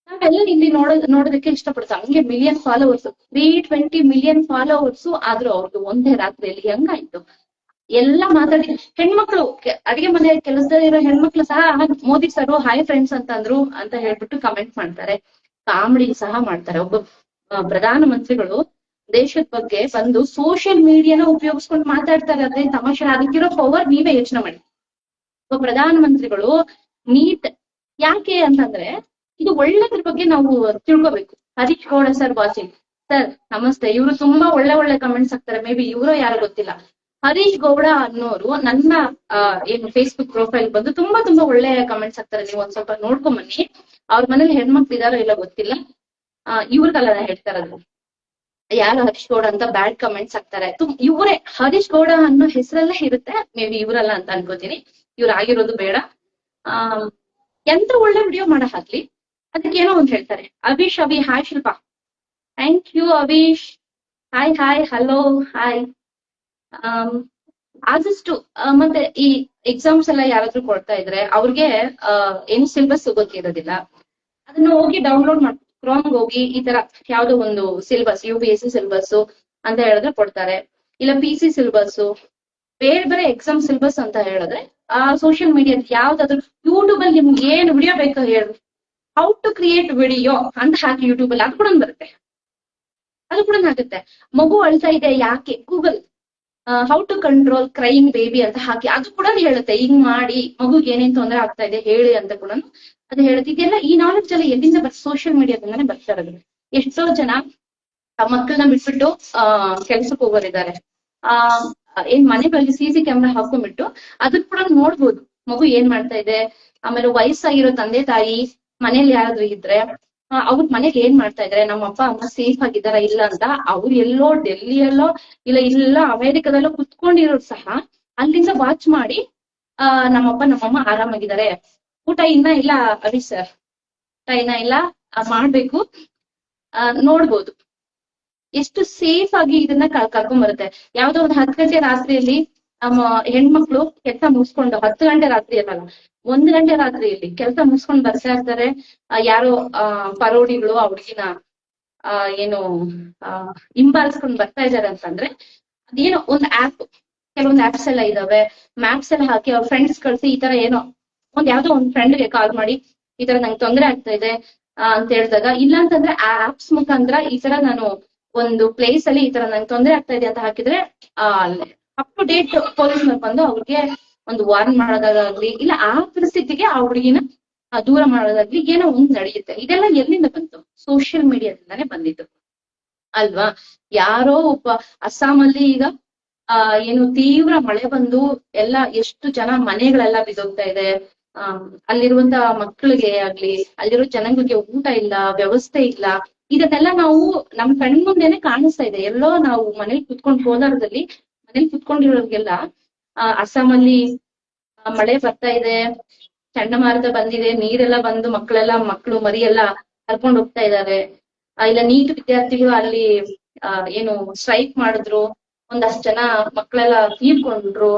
Speaker 1: ನಾವೆಲ್ಲ ಇಲ್ಲಿ ನೋಡೋದಕ್ಕೆ ಇಷ್ಟಪಡ್ತೀವಿ. ಹಂಗೆ ಮಿಲಿಯನ್ ಫಾಲೋವರ್ಸ್, 320 ಮಿಲಿಯನ್ ಫಾಲೋವರ್ಸ್ ಆದ್ರೂ ಅವ್ರಿಗೆ ಒಂದೇ ರಾತ್ರಿಯಲ್ಲಿ ಹೆಂಗಾಯ್ತು ಎಲ್ಲ ಮಾತಾಡಿ. ಹೆಣ್ಮಕ್ಳು ಅಡಿಗೆ ಮನೆ ಕೆಲಸದಲ್ಲಿ ಇರೋ ಹೆಣ್ಮಕ್ಳು ಸಹ ಮೋದಿ ಸರ್ ಹಾಯ್ ಫ್ರೆಂಡ್ಸ್ ಅಂತಂದ್ರು ಅಂತ ಹೇಳ್ಬಿಟ್ಟು ಕಮೆಂಟ್ ಮಾಡ್ತಾರೆ, ಕಾಮಿಡಿ ಸಹ ಮಾಡ್ತಾರೆ. ಒಬ್ಬ ಪ್ರಧಾನ ಮಂತ್ರಿಗಳು ದೇಶದ ಬಗ್ಗೆ ಬಂದು ಸೋಷಿಯಲ್ ಮೀಡಿಯಾನ ಉಪಯೋಗಿಸ್ಕೊಂಡು ಮಾತಾಡ್ತಾರೆ. ಅದೇ ತಮಾಷೆ. ಅದಕ್ಕಿರೋ ಪವರ್ ನೀವೇ ಯೋಚನೆ ಮಾಡಿ. ಒಬ್ಬ ಪ್ರಧಾನ ಮಂತ್ರಿಗಳು ನೀಟ್ ಯಾಕೆ ಅಂತಂದ್ರೆ ಇದು ಒಳ್ಳೆದ್ರ ಬಗ್ಗೆ ನಾವು ತಿಳ್ಕೋಬೇಕು. Harish Gowda sir watching. Sir ನಮಸ್ತೆ. ಇವರು ತುಂಬಾ ಒಳ್ಳೆ ಕಮೆಂಟ್ಸ್ ಹಾಕ್ತಾರೆ. ಮೇ ಬಿ ಇವರು ಯಾರು ಗೊತ್ತಿಲ್ಲ. ಹರೀಶ್ ಗೌಡ ಅನ್ನೋರು ನನ್ನ ಏನು ಫೇಸ್ಬುಕ್ ಪ್ರೊಫೈಲ್ ಬಂದು ತುಂಬಾ ಒಳ್ಳೆ ಕಮೆಂಟ್ಸ್ ಹಾಕ್ತಾರೆ. ನೀವು ಒಂದ್ ಸ್ವಲ್ಪ ನೋಡ್ಕೊಂಡ್ ಬನ್ನಿ. ಅವ್ರ ಮನೇಲಿ ಹೆಣ್ಮಕ್ಳು ಇದಾರೋ ಇಲ್ಲ ಗೊತ್ತಿಲ್ಲ. ಇವ್ರಿಗಲ್ಲ ನಾ ಹೇಳ್ತಾ ಇರೋದು. ಯಾರು ಹರೀಶ್ ಗೌಡ ಅಂತ ಬ್ಯಾಡ್ ಕಮೆಂಟ್ಸ್ ಹಾಕ್ತಾರೆ. ಇವರೇ ಹರೀಶ್ ಗೌಡ ಅನ್ನೋ ಹೆಸರಲ್ಲೇ ಇರುತ್ತೆ. ಮೇ ಬಿ ಇವರಲ್ಲ ಅಂತ ಅನ್ಕೋತೀನಿ. ಇವ್ರು ಆಗಿರೋದು ಬೇಡ. ಎಂತ ಒಳ್ಳೆ ವಿಡಿಯೋ ಮಾಡ ಹಾಕ್ಲಿ, ಅದಕ್ಕೆ ಏನೋ ಒಂದ್ ಹೇಳ್ತಾರೆ. Abhish hi Shilpa. Thank you Abhish. Hi hello hi. ಆದಷ್ಟು ಮತ್ತೆ ಈ ಎಕ್ಸಾಮ್ಸ್ ಎಲ್ಲ ಯಾರಾದ್ರೂ ಕೊಡ್ತಾ ಇದ್ರೆ ಅವ್ರಿಗೆ ಏನು ಸಿಲೆಬಸ್ ಗೊತ್ತಿರೋದಿಲ್ಲ. ಅದನ್ನ ಹೋಗಿ ಡೌನ್ಲೋಡ್ ಮಾಡಿ ಕ್ರೋಮ್ ಹೋಗಿ ಈ ತರ ಯಾವ್ದೋ ಒಂದು ಸಿಲೆಬಸ್ UPSC ಸಿಲೆಬಸ್ ಅಂತ ಹೇಳಿದ್ರೆ ಕೊಡ್ತಾರೆ. ಇಲ್ಲ PC ಸಿಲೆಬಸ್, ಬೇರೆ ಎಕ್ಸಾಮ್ ಸಿಲೆಬಸ್ ಅಂತ ಹೇಳಿದ್ರೆ ಸೋಷಿಯಲ್ ಮೀಡಿಯಾ ಯಾವ್ದಾದ್ರು ಯೂಟ್ಯೂಬ್ ಅಲ್ಲಿ ನಿಮ್ಗೆ ಏನ್ ವಿಡಿಯೋ ಬೇಕೋ ಹೇಳಿ, ಹೌ ಟು ಕ್ರಿಯೇಟ್ ವಿಡಿಯೋ ಅಂತ ಹಾಕಿ ಯೂಟ್ಯೂಬ್ ಅಲ್ಲಿ ಅದು ಕೂಡ ಬರುತ್ತೆ. ಅದು ಕೂಡ ಆಗುತ್ತೆ. ಮಗು ಅಳ್ತಾ ಇದೆ ಯಾಕೆ, Google how to control crying baby ಅಂತ ಹಾಕಿ ಅದು ಕೂಡ ಹೇಳುತ್ತೆ. ಹಿಂಗ್ ಮಾಡಿ ಮಗುಗೆ ಏನೇನ್ ತೊಂದರೆ ಆಗ್ತಾ ಇದೆ ಹೇಳಿ ಅಂತ ಕೂಡ ಅದು ಹೇಳುತ್ತೆ. ಇದೆಲ್ಲ ಈ ನಾಲೆಡ್ಜ್ ಎಲ್ಲ ಎಲ್ಲಿಂದ ಸೋಷಿಯಲ್ ಮೀಡಿಯಾದಿಂದಾನೇ ಬರ್ತಾ ಇರೋದು. ಎಷ್ಟೋ ಜನ ಮಕ್ಕಳನ್ನ ಬಿಟ್ಬಿಟ್ಟು ಕೆಲ್ಸಕ್ಕೆ ಹೋಗೋರಿದ್ದಾರೆ. ಏನ್ ಮನೆಗಳಲ್ಲಿ CC ಕ್ಯಾಮ್ರಾ ಹಾಕೊಂಡ್ಬಿಟ್ಟು ಅದನ್ನ ಕೂಡ ನೋಡ್ಬೋದು ಮಗು ಏನ್ ಮಾಡ್ತಾ ಇದೆ. ಆಮೇಲೆ ವಯಸ್ಸಾಗಿರೋ ತಂದೆ ತಾಯಿ ಮನೇಲಿ ಯಾರಾದ್ರೂ ಇದ್ರೆ ಅವ್ರ ಮನೇಲಿ ಏನ್ ಮಾಡ್ತಾ ಇದ್ರೆ, ನಮ್ಮ ಅಪ್ಪ ಅಮ್ಮ ಸೇಫ್ ಆಗಿದಾರ ಇಲ್ಲ ಅಂತ ಅವ್ರು ಎಲ್ಲೋ ಡೆಲ್ಲಿಯಲ್ಲೋ ಇಲ್ಲ ಅಮೆರಿಕದಲ್ಲೋ ಕುತ್ಕೊಂಡಿರೋರು ಸಹ ಅಲ್ಲಿಂದ ವಾಚ್ ಮಾಡಿ ನಮ್ಮಪ್ಪ ನಮ್ಮಮ್ಮ ಆರಾಮಾಗಿದ್ದಾರೆ, ಊಟ ಇನ್ನ ಇಲ್ಲ ಅಭೀಶ್ ಸರ್, ಊಟ ಇನ್ನ ಇಲ್ಲ ಮಾಡ್ಬೇಕು, ನೋಡ್ಬೋದು ಎಷ್ಟು ಸೇಫ್ ಆಗಿ ಇದನ್ನ ಕರ್ಕೊಂಡ್ ಬರುತ್ತೆ. ಯಾವ್ದೋ ಒಂದು 10 ಗಂಟೆ ರಾತ್ರಿಯಲ್ಲಿ ಹೆಣ್ಮಕ್ಳು ಕೆಲಸ ಮುಗಿಸ್ಕೊಂಡು 10 ಗಂಟೆ ರಾತ್ರಿ ಅಲ್ಲ 1 ಗಂಟೆ ರಾತ್ರಿಯಲ್ಲಿ ಕೆಲಸ ಮುಗಿಸ್ಕೊಂಡು ಬರ್ತಾ ಇರ್ತಾರೆ. ಯಾರೋ ಪರೋಡಿಗಳು ಆ ಹುಡುಗಿನ ಏನು ಹಿಂಬಾಲಿಸ್ಕೊಂಡು ಬರ್ತಾ ಇದಾರೆ ಅಂತಂದ್ರೆ ಅದೇನೋ ಒಂದು ಕೆಲವೊಂದು ಆಪ್ಸ್ ಎಲ್ಲ ಇದಾವೆ. ಮ್ಯಾಪ್ಸ್ ಎಲ್ಲ ಹಾಕಿ ಅವ್ರ ಫ್ರೆಂಡ್ಸ್ ಕಳ್ಸಿ ಈ ತರ ಏನೋ ಯಾವ್ದೋ ಒಂದ್ ಫ್ರೆಂಡ್ಗೆ ಕಾಲ್ ಮಾಡಿ ಈ ತರ ನಂಗೆ ತೊಂದರೆ ಆಗ್ತಾ ಇದೆ ಅಂತ ಹೇಳಿದಾಗ, ಇಲ್ಲ ಅಂತಂದ್ರೆ ಆ ಆಪ್ಸ್ ಮುಖಾಂತರ ಈ ತರ ನಾನು ಒಂದು ಪ್ಲೇಸ್ ಅಲ್ಲಿ ಈ ತರ ನಂಗೆ ತೊಂದರೆ ಆಗ್ತಾ ಇದೆ ಅಂತ ಹಾಕಿದ್ರೆ ಅಪ್ ಟು ಡೇಟ್ ಪೊಲೀಸ್ನವ್ರು ಬಂದು ಅವ್ರಿಗೆ ಒಂದು ವಾರ್ನ್ ಮಾಡೋದಾಗ್ಲಿ ಇಲ್ಲ ಆ ಪರಿಸ್ಥಿತಿಗೆ ಆ ಹುಡುಗಿನ ದೂರ ಮಾಡೋದಾಗ್ಲಿ ಏನೋ ಒಂದು ನಡೆಯುತ್ತೆ. ಇದೆಲ್ಲ ಎಲ್ಲಿಂದ ಬಂತು? ಸೋಷಿಯಲ್ ಮೀಡಿಯಾದಿಂದಾನೇ ಬಂದಿತ್ತು ಅಲ್ವಾ? ಯಾರೋ ಒಬ್ಬ ಅಸ್ಸಾಮಲ್ಲಿ ಈಗ ಏನು ತೀವ್ರ ಮಳೆ ಬಂದು ಎಲ್ಲ ಎಷ್ಟು ಜನ ಮನೆಗಳೆಲ್ಲ ಬಿದ್ದೋಗ್ತಾ ಇದೆ. ಅಲ್ಲಿರುವಂತ ಮಕ್ಕಳಿಗೆ ಆಗ್ಲಿ ಅಲ್ಲಿರೋ ಜನಗಳಿಗೆ ಊಟ ಇಲ್ಲ, ವ್ಯವಸ್ಥೆ ಇಲ್ಲ. ಇದನ್ನೆಲ್ಲ ನಾವು ನಮ್ ಕಣ್ಮುಂದೆನೆ ಕಾಣಿಸ್ತಾ ಇದೆ. ಎಲ್ಲೋ ನಾವು ಮನೇಲಿ ಕುತ್ಕೊಂಡು ಕೋಲಾರದಲ್ಲಿ ಮನೇಲಿ ಕುತ್ಕೊಂಡಿರೋರ್ಗೆಲ್ಲ ಅಸ್ಸಾಮಲ್ಲಿ ಮಳೆ ಬರ್ತಾ ಇದೆ, ಚಂಡಮಾರುತ ಬಂದಿದೆ, ನೀರೆಲ್ಲ ಬಂದು ಮಕ್ಕಳು ಮರಿ ಎಲ್ಲ ಕರ್ಕೊಂಡು ಹೋಗ್ತಾ ಇದ್ದಾರೆ. ಇಲ್ಲ ನೀಟ್ ವಿದ್ಯಾರ್ಥಿಗಳು ಅಲ್ಲಿ ಏನು ಸ್ಟ್ರೈಕ್ ಮಾಡಿದ್ರು, ಒಂದಷ್ಟು ಜನ ಮಕ್ಕಳೆಲ್ಲ ತೀರ್ಕೊಂಡ್ರು.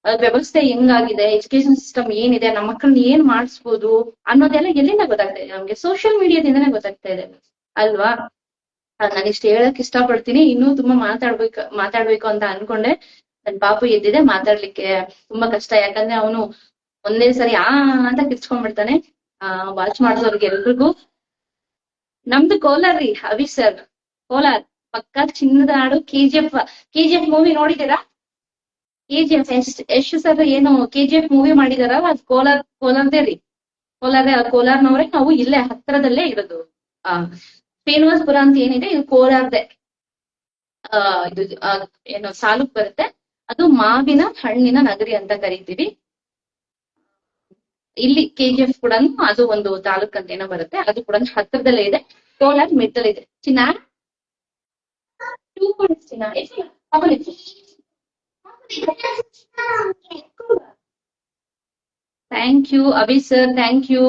Speaker 1: ವ್ಯವಸ್ಥೆ ಹೆಂಗಾಗಿದೆ, ಎಜುಕೇಶನ್ ಸಿಸ್ಟಮ್ ಏನಿದೆ, ನಮ್ಮ ಮಕ್ಕಳನ್ನ ಏನ್ ಮಾಡಿಸ್ಬೋದು ಅನ್ನೋದೆಲ್ಲ ಎಲ್ಲಿಂದ ಗೊತ್ತಾಗ್ತಾ ಇದೆ ನಮ್ಗೆ? ಸೋಷಿಯಲ್ ಮೀಡಿಯಾದಿಂದಾನೇ ಗೊತ್ತಾಗ್ತಾ ಇದೆ ಅಲ್ವಾ? ನಾನು ಇಷ್ಟ ಹೇಳಕ್ ಇಷ್ಟಪಡ್ತೀನಿ. ಇನ್ನೂ ತುಂಬಾ ಮಾತಾಡ್ಬೇಕು ಅಂತ ಅನ್ಕೊಂಡೆ. ನನ್ ಪಾಪು ಎದ್ದಿದೆ, ಮಾತಾಡ್ಲಿಕ್ಕೆ ತುಂಬಾ ಕಷ್ಟ. ಯಾಕಂದ್ರೆ ಅವನು ಒಂದೇ ಸರಿ ಅಂತ ಕಿರ್ಚ್ಕೊಂಡ್ಬಿಡ್ತಾನೆ. ವಾಚ್ ಮಾಡಿದವ್ರಿಗೆ ಎಲ್ರಿಗೂ ನಮ್ದು ಕೋಲಾರ್ ರೀ ಅಭೀಶ್ ಸರ್. ಕೋಲಾರ್ ಪಕ್ಕ ಚಿನ್ನದ ನಾಡು. KGF ಮೂವಿ ನೋಡಿದೀರಾ? KGF ಯಶ್ ಸರ್ ಏನು KGF ಮೂವಿ ಮಾಡಿದಾರ, ಅದು ಕೋಲಾರದೇ ರೀ. ಕೋಲಾರ್ನವ್ರೆ. ನಾವು ಇಲ್ಲೇ ಹತ್ರದಲ್ಲೇ ಇರೋದು. ಶ್ರೀನಿವಾಸಪುರ ಅಂತ ಏನಿದೆ ಇದು ಕೋಲಾರದೆ. ಇದು ಏನು ತಾಲೂಕ್ ಬರುತ್ತೆ. ಅದು ಮಾವಿನ ಹಣ್ಣಿನ ನಗರಿ ಅಂತ ಕರಿತೀವಿ. ಇಲ್ಲಿ KGF ಕೂಡ ಅದು ಒಂದು ತಾಲೂಕ್ ಅಂತ ಏನೋ ಬರುತ್ತೆ. ಅದು ಕೂಡ ಹತ್ರದಲ್ಲೇ ಇದೆ. ಕೋಲಾರ ಮಿಡ್ಲ್ ಇದೆ. ಚಿನ್ನ 2 minutes ಚಿನ್ನ. Thank you Abhi sir, thank you.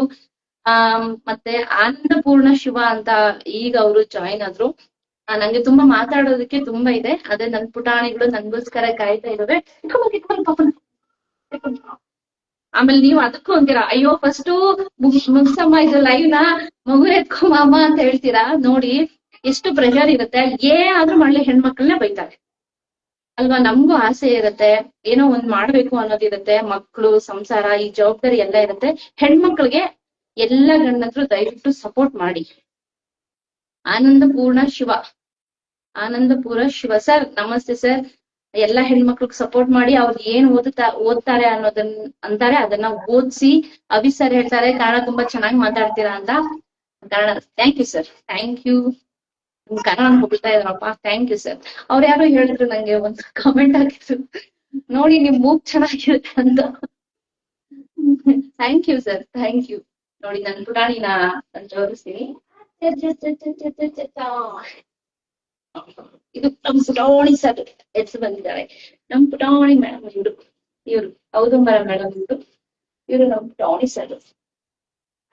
Speaker 1: ಮತ್ತೆ ಆನಂದಪೂರ್ಣ ಶಿವ ಅಂತ ಈಗ ಅವರು ಜಾಯಿನ್ ಆದ್ರು. ನಂಗೆ ತುಂಬಾ ಮಾತಾಡೋದಕ್ಕೆ ತುಂಬಾ ಇದೆ. ಅದೇ ನನ್ ಪುಟಾಣಿಗಳು ನನ್ಗೋಸ್ಕರ ಕಾಯ್ತಾ ಇದಾವೆ. ಆಮೇಲೆ ನೀವು ಅದಕ್ಕೂ ಅಂತೀರಾ, ಅಯ್ಯೋ ಫಸ್ಟ್ ಮುಗ್ಸಮ್ಮ ಇದು ಲೈವ್ ನ, ಮಗು ಎತ್ಕೊಮ್ಮ ಅಂತ ಹೇಳ್ತೀರಾ. ನೋಡಿ ಎಷ್ಟು ಪ್ರೆಷರ್ ಇರುತ್ತೆ. ಏನಾದ್ರೂ ಮಾಡ್ಲಿ ಹೆಣ್ಮಕ್ಳನ್ನ ಬೈತಾರೆ ಅಲ್ವಾ? ನಮ್ಗೂ ಆಸೆ ಇರುತ್ತೆ, ಏನೋ ಒಂದ್ ಮಾಡ್ಬೇಕು ಅನ್ನೋದಿರುತ್ತೆ. ಮಕ್ಳು, ಸಂಸಾರ, ಈ ಜವಾಬ್ದಾರಿ ಎಲ್ಲ ಇರುತ್ತೆ. ಹೆಣ್ಮಕ್ಳಿಗೆ ಎಲ್ಲ ಗಂಡಂದ್ರು ದಯವಿಟ್ಟು ಸಪೋರ್ಟ್ ಮಾಡಿ. ಆನಂದಪೂರ್ಣ ಶಿವ ಸರ್ ನಮಸ್ತೆ ಸರ್. ಎಲ್ಲಾ ಹೆಣ್ಮಕ್ಳಿಗೆ ಸಪೋರ್ಟ್ ಮಾಡಿ. ಅವ್ರು ಏನ್ ಓದ್ತಾರೆ ಅನ್ನೋದನ್ನ ಅಂತಾರೆ, ಅದನ್ನ ಓದ್ಸಿ. ಅಭಿ ಸರ್ ಹೇಳ್ತಾರೆ ಕನ್ನಡ ತುಂಬಾ ಚೆನ್ನಾಗಿ ಮಾತಾಡ್ತೀರಾ ಅಂತ. Kannada. Thank you sir, thank you. Kannada ಹೊಗಳ್ತಾ ಇದ್ರಪ್ಪ, ಥ್ಯಾಂಕ್ ಯು ಸರ್. ಅವ್ರು ಯಾರೋ ಹೇಳಿದ್ರು ನಂಗೆ ಒಂದು ಕಮೆಂಟ್ ಹಾಕಿದ್ರು, ನೋಡಿ ನಿಮ್ ಮೂಗ್ ಚೆನ್ನಾಗಿರುತ್ತೆ ಅಂತ. Thank you sir, thank you. ನೋಡಿ ನನ್ ಪುಟಾಣಿನ ತೋರಿಸ್ತೀನಿ. ಇದು ನಮ್ ಪುಟಾಣಿ ಸರ್ ಎದ್ದು ಬಂದಿದ್ದಾರೆ. ನಮ್ ಪುಟಾಣಿ ಮೇಡಮ್ ಇವ್ರು ಔದುಂಬರ ಮೇಡಮ್ ಇವ್ರು ನಮ್ ಪುಟಾಣಿ ಸರ್.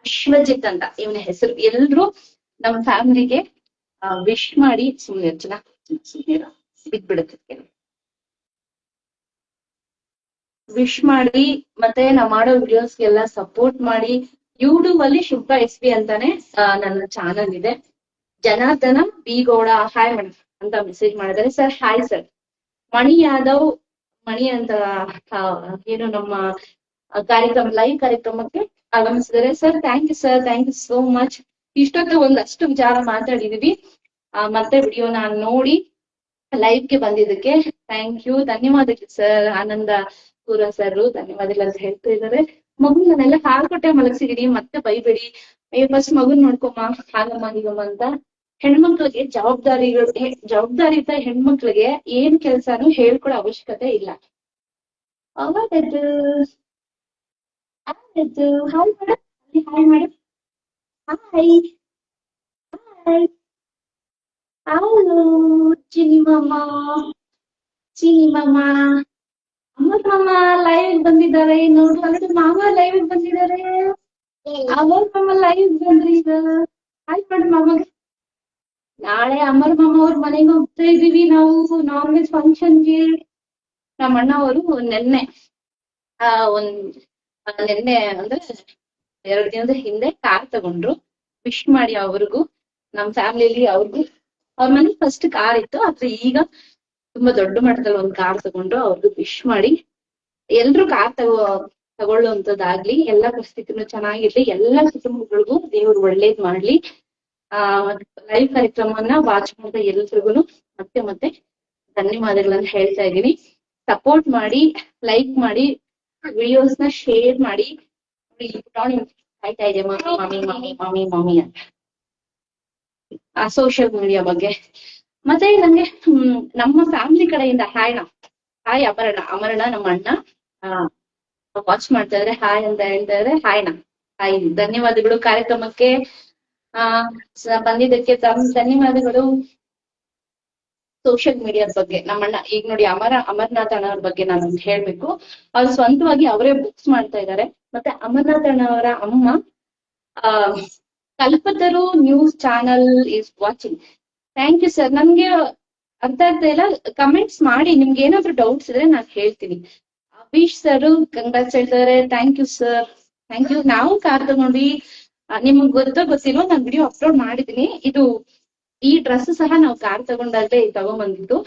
Speaker 1: ಅಶ್ವಜಿತ್ ಅಂತ ಇವನ ಹೆಸರು. ಎಲ್ರು ನಮ್ ಫ್ಯಾಮಿಲಿಗೆ ವಿಶ್ ಮಾಡಿ. ಸುಮ್ನೆ ಬಿದ್ಬಿಡುತ್ತೆ. ವಿಶ್ ಮಾಡಿ ಮತ್ತೆ ನಾವ್ ಮಾಡೋ ವಿಡಿಯೋಸ್ಗೆಲ್ಲ ಸಪೋರ್ಟ್ ಮಾಡಿ. ಯೂಟ್ಯೂಬ್ ಅಲ್ಲಿ ಶುಭ್ರ SP ಅಂತಾನೆ ನನ್ನ ಚಾನಲ್ ಇದೆ. Janardhana B Gowda hi madam ಅಂತ ಮೆಸೇಜ್ ಮಾಡಿದ್ದಾರೆ. Sir hi sir. Mani Yadav, Mani ಅಂತ ಏನು ನಮ್ಮ ಕಾರ್ಯಕ್ರಮ ಲೈವ್ ಕಾರ್ಯಕ್ರಮಕ್ಕೆ ಆಗಮಿಸಿದ್ದಾರೆ. Sir thank you sir, thank you so much. ಇಷ್ಟೊತ್ತು ಒಂದಷ್ಟು ವಿಚಾರ ಮಾತಾಡಿದೀವಿ. ಮತ್ತೆ ವಿಡಿಯೋನ ನೋಡಿ ಲೈವ್ಗೆ ಬಂದಿದ್ದಕ್ಕೆ ಥ್ಯಾಂಕ್ ಯು, ಧನ್ಯವಾದಗಳು ಸರ್. ಆನಂದ ಪೂರ ಸರ್ ಧನ್ಯವಾದಗಳು ಅಂತ ಹೇಳ್ತಾ ಇದ್ದಾರೆ. ಮಗು ನಾನೆಲ್ಲ ಹಾಲು ಕೊಟ್ಟೆ ಮಲಗಿಸಿದೀನಿ, ಮತ್ತೆ ಬೈಬೇಡಿ. ಫಸ್ಟ್ ಮಗುನ್ ನೋಡ್ಕೊಮ್ಮ, ಹಾಗಮ್ಮ ಹೀಗಮ್ಮ ಅಂತ. ಹೆಣ್ಮಕ್ಳಿಗೆ ಜವಾಬ್ದಾರಿಯುತ ಹೆಣ್ಮಕ್ಳಿಗೆ ಏನ್ ಕೆಲ್ಸಾನು ಹೇಳ್ಕೊಡೋ ಅವಶ್ಯಕತೆ ಇಲ್ಲ. ಅವತ್ತು hi madam, hi madam, hi hi. Hello Chini ಮಾಮ, ಚಿನಿ ಮಾಮ, ಅಮರ್ ಮಾಮ ಲೈವ್ ಬಂದಿದ್ದಾರೆ. ನೋಡು ಅಲ್ಲಿ ಮಾಮ ಲೈವ್ ಬಂದಿದ್ದಾರೆ. ಅಮರ್ ಮಾಮ ಲೈವ್ ಬಂದ್ರಿ ಈಗ. ಹಾಯ್ ಮೇಡಮ್ ಮಾಮಗೆ. ನಾಳೆ ಅಮರ್ ಮಾಮ ಅವ್ರ ಮನೆಗೆ ಹೋಗ್ತಾ ಇದೀವಿ ನಾವು ನಾನ್ ವೆಜ್ ಫಂಕ್ಷನ್ಗೆ. ನಮ್ಮ ಅಣ್ಣ ಅವರು ನಿನ್ನೆ ನಿನ್ನೆ ಅಂದ್ರೆ 2 ದಿನದ ಹಿಂದೆ ಕಾರ್ ತಗೊಂಡ್ರು. ವಿಶ್ ಮಾಡಿ ಅವ್ರಿಗೂ, ನಮ್ ಫ್ಯಾಮಿಲಿಲಿ ಅವ್ರಿಗೂ. ಅವ್ರ ಮನೆ ಫಸ್ಟ್ ಕಾರ್ ಇತ್ತು, ಆದ್ರೆ ಈಗ ತುಂಬಾ ದೊಡ್ಡ ಮಟ್ಟದಲ್ಲಿ ಒಂದ್ ಕಾರ್ ತಗೊಂಡ್ರು. ಅವ್ರಿಗೂ ವಿಶ್ ಮಾಡಿ. ಎಲ್ರು ಕಾರ್ ತಗೊಳ್ಳುವಂತದ್ದಾಗ್ಲಿ, ಎಲ್ಲಾ ಪರಿಸ್ಥಿತಿನೂ ಚೆನ್ನಾಗಿರ್ಲಿ, ಎಲ್ಲಾ ಕುಟುಂಬಗಳಿಗೂ ದೇವ್ರು ಒಳ್ಳೇದ್ ಮಾಡ್ಲಿ. ಲೈವ್ ಕಾರ್ಯಕ್ರಮವನ್ನ ವಾಚ್ ಮಾಡಿದ ಎಲ್ರಿಗೂ ಮತ್ತೆ ಮತ್ತೆ ಧನ್ಯವಾದಗಳನ್ನ ಹೇಳ್ತಾ ಇದೀನಿ. ಸಪೋರ್ಟ್ ಮಾಡಿ, ಲೈಕ್ ಮಾಡಿ, ವಿಡಿಯೋಸ್ ನ ಶೇರ್ ಮಾಡಿ. ಆಯ್ತಾ ಇದೆ ಮಮ್ಮಿ ಮಮ್ಮಿ ಮಮ್ಮಿ ಮಮ್ಮಿ ಅಂತ ಸೋಷಿಯಲ್ ಮೀಡಿಯಾ ಬಗ್ಗೆ. ಮತ್ತೆ ನಂಗೆ ನಮ್ಮ ಫ್ಯಾಮಿಲಿ ಕಡೆಯಿಂದ ಹಾಯ್ನ, ಹಾಯ್ ಅಮರಣ ನಮ್ಮ ಅಣ್ಣ ವಾಚ್ ಮಾಡ್ತಾ ಇದ್ರೆ ಹಾಯ್ ಅಂತ ಹೇಳ್ತಾ ಇದ್ರೆ ಹಾಯ್ನ, ಹಾಯ್. ಧನ್ಯವಾದಗಳು ಕಾರ್ಯಕ್ರಮಕ್ಕೆ ಬಂದಿದ್ದಕ್ಕೆ ಧನ್ಯವಾದಗಳು. ಸೋಷಿಯಲ್ ಮೀಡಿಯಾದ ಬಗ್ಗೆ ನಮ್ಮಣ್ಣ ಈಗ ನೋಡಿ ಅಮರ್ನಾಥ್ ಅಣ್ಣ ಅವ್ರ ಬಗ್ಗೆ ನಾನು ಹೇಳ್ಬೇಕು. ಅವ್ರು ಸ್ವಂತವಾಗಿ ಅವರೇ ಬುಕ್ಸ್ ಮಾಡ್ತಾ ಇದ್ದಾರೆ. ಮತ್ತೆ ಅಮರ್ನಾಥ್ ಅಣ್ಣ ಅವರ ಅಮ್ಮ Kalpataru news channel is watching. Thank you sir. ನಮ್ಗೆ ಅರ್ಥ ಆಗ್ತಾ ಇಲ್ಲ, ಕಮೆಂಟ್ಸ್ ಮಾಡಿ. ನಿಮ್ಗೆ ಏನಾದ್ರು ಡೌಟ್ಸ್ ಇದ್ರೆ ನಾನು ಹೇಳ್ತೀನಿ. ಅಭೀಶ್ ಸರ್ ಕಂಗ್ರಾಟ್ಸ್ ಹೇಳ್ತಾರೆ. Thank you sir, thank you. ನಾವು ಕಾರ್ ತಗೊಂಡ್ವಿ, ನಿಮ್ಗೆ ಗೊತ್ತಿಲ್ವ, ನಾನು ವಿಡಿಯೋ ಅಪ್ಲೋಡ್ ಮಾಡಿದೀನಿ. ಈ ಡ್ರೆಸ್ ಸಹ ನಾವು ಕಾರ್ ತಗೊಂಡಾಗ್ಲೇ ತಗೊಂಡ್ಬಂದಿದ್ದು.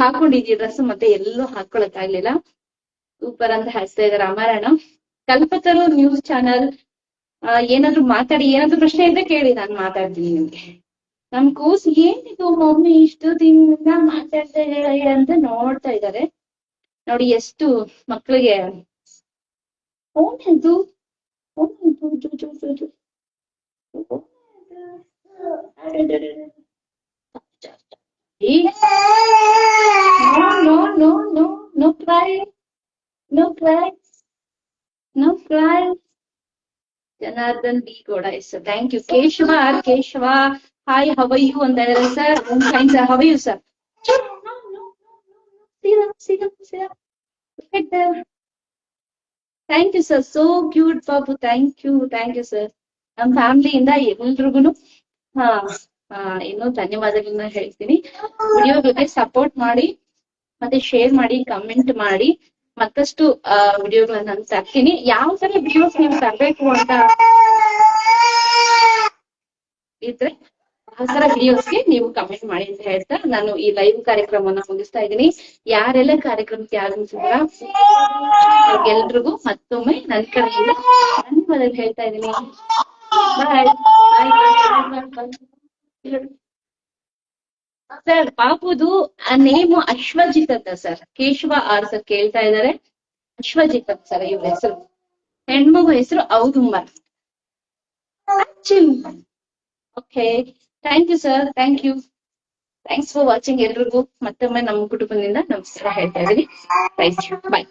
Speaker 1: ಹಾಕೊಂಡಿದ್ವಿ ಡ್ರೆಸ್, ಮತ್ತೆ ಎಲ್ಲೂ ಹಾಕೊಳಕ್ ಆಗ್ಲಿಲ್ಲ. ಸೂಪರ್ ಅಂತ ಹಾಕ್ತಾ ಇದಾರೆ ಅಮರಣ್ಣ. ಕಲ್ಪತರು ನ್ಯೂಸ್ ಚಾನಲ್ ಏನಾದ್ರು ಮಾತಾಡಿ, ಏನಾದ್ರು ಪ್ರಶ್ನೆ ಇದ್ರೆ ಕೇಳಿ, ನಾನು ಮಾತಾಡ್ತೀನಿ ನಿಮ್ಗೆ. ನಮ್ ಕೂಸ್ ಏನಿದು ಮಮ್ಮಿ ಇಷ್ಟು ದಿನ ಮಾತಾಡ್ತಾ ಇದ್ದಾರೆ ಅಂತ ನೋಡ್ತಾ ಇದ್ದಾರೆ. ನೋಡಿ ಎಷ್ಟು ಮಕ್ಳಿಗೆ ಓನದು no cry, no cry, no cry. Janardhan B Gowda S thank you. Keshava Keshava hi how are you ಅಂತ ಹೇಳಿದ್ರೆ sir fine sir. How are you sir? Thank you sir, so cute ಬಾಬು. Thank you sir. ನಮ್ ಫ್ಯಾಮಿಲಿಯಿಂದ ಎಲ್ರಿಗೂ ಇನ್ನೂ ಧನ್ಯವಾದಗಳನ್ನ ಹೇಳ್ತೀನಿ. ವಿಡಿಯೋ ಬಗ್ಗೆ ಸಪೋರ್ಟ್ ಮಾಡಿ, ಮತ್ತೆ ಶೇರ್ ಮಾಡಿ, ಕಮೆಂಟ್ ಮಾಡಿ. ಮತ್ತಷ್ಟು ವಿಡಿಯೋಗಳನ್ನ ನಾನು ತರ್ತೀನಿ. ಯಾವ ತರ ವಿಡಿಯೋಸ್ ನೀವು ತರಬೇಕು ಅಂತ ಇದ್ರೆ ಆ ತರ ವಿಡಿಯೋಸ್ಗೆ ನೀವು ಕಮೆಂಟ್ ಮಾಡಿ ಅಂತ ಹೇಳ್ತಾ ನಾನು ಈ ಲೈವ್ ಕಾರ್ಯಕ್ರಮವನ್ನ ಮುಗಿಸ್ತಾ ಇದ್ದೀನಿ. ಯಾರೆಲ್ಲ ಕಾರ್ಯಕ್ರಮಕ್ಕೆ ಆಗಮಿಸಿದ್ರ ಎಲ್ರಿಗೂ ಮತ್ತೊಮ್ಮೆ ನನ್ನ ಕಡೆಯಿಂದ ಧನ್ಯವಾದಗಳು ಹೇಳ್ತಾ ಇದ್ದೀನಿ. ಬಾಯ್. ಸರ್ ಪಾಪುದು ನೇಮು ಅಶ್ವಜಿತ್ ಅಂತ ಸರ್. ಕೇಶವ ಆರ್ ಸರ್ ಕೇಳ್ತಾ ಇದ್ದಾರೆ. ಅಶ್ವಜಿತ್ ಅಂತ ಸರ್ ಇವ್ರ ಹೆಸರು. ಹೆಣ್ಮಗು ಹೆಸರು Audumbar. Okay, thank you sir, thank you. Thanks for watching. ಎಲ್ರಿಗೂ ಮತ್ತೊಮ್ಮೆ ನಮ್ಮ ಕುಟುಂಬದಿಂದ ನಮಸ್ಕಾರ ಹೇಳ್ತಾ ಇದ್ದೀನಿ. Thank you, bye.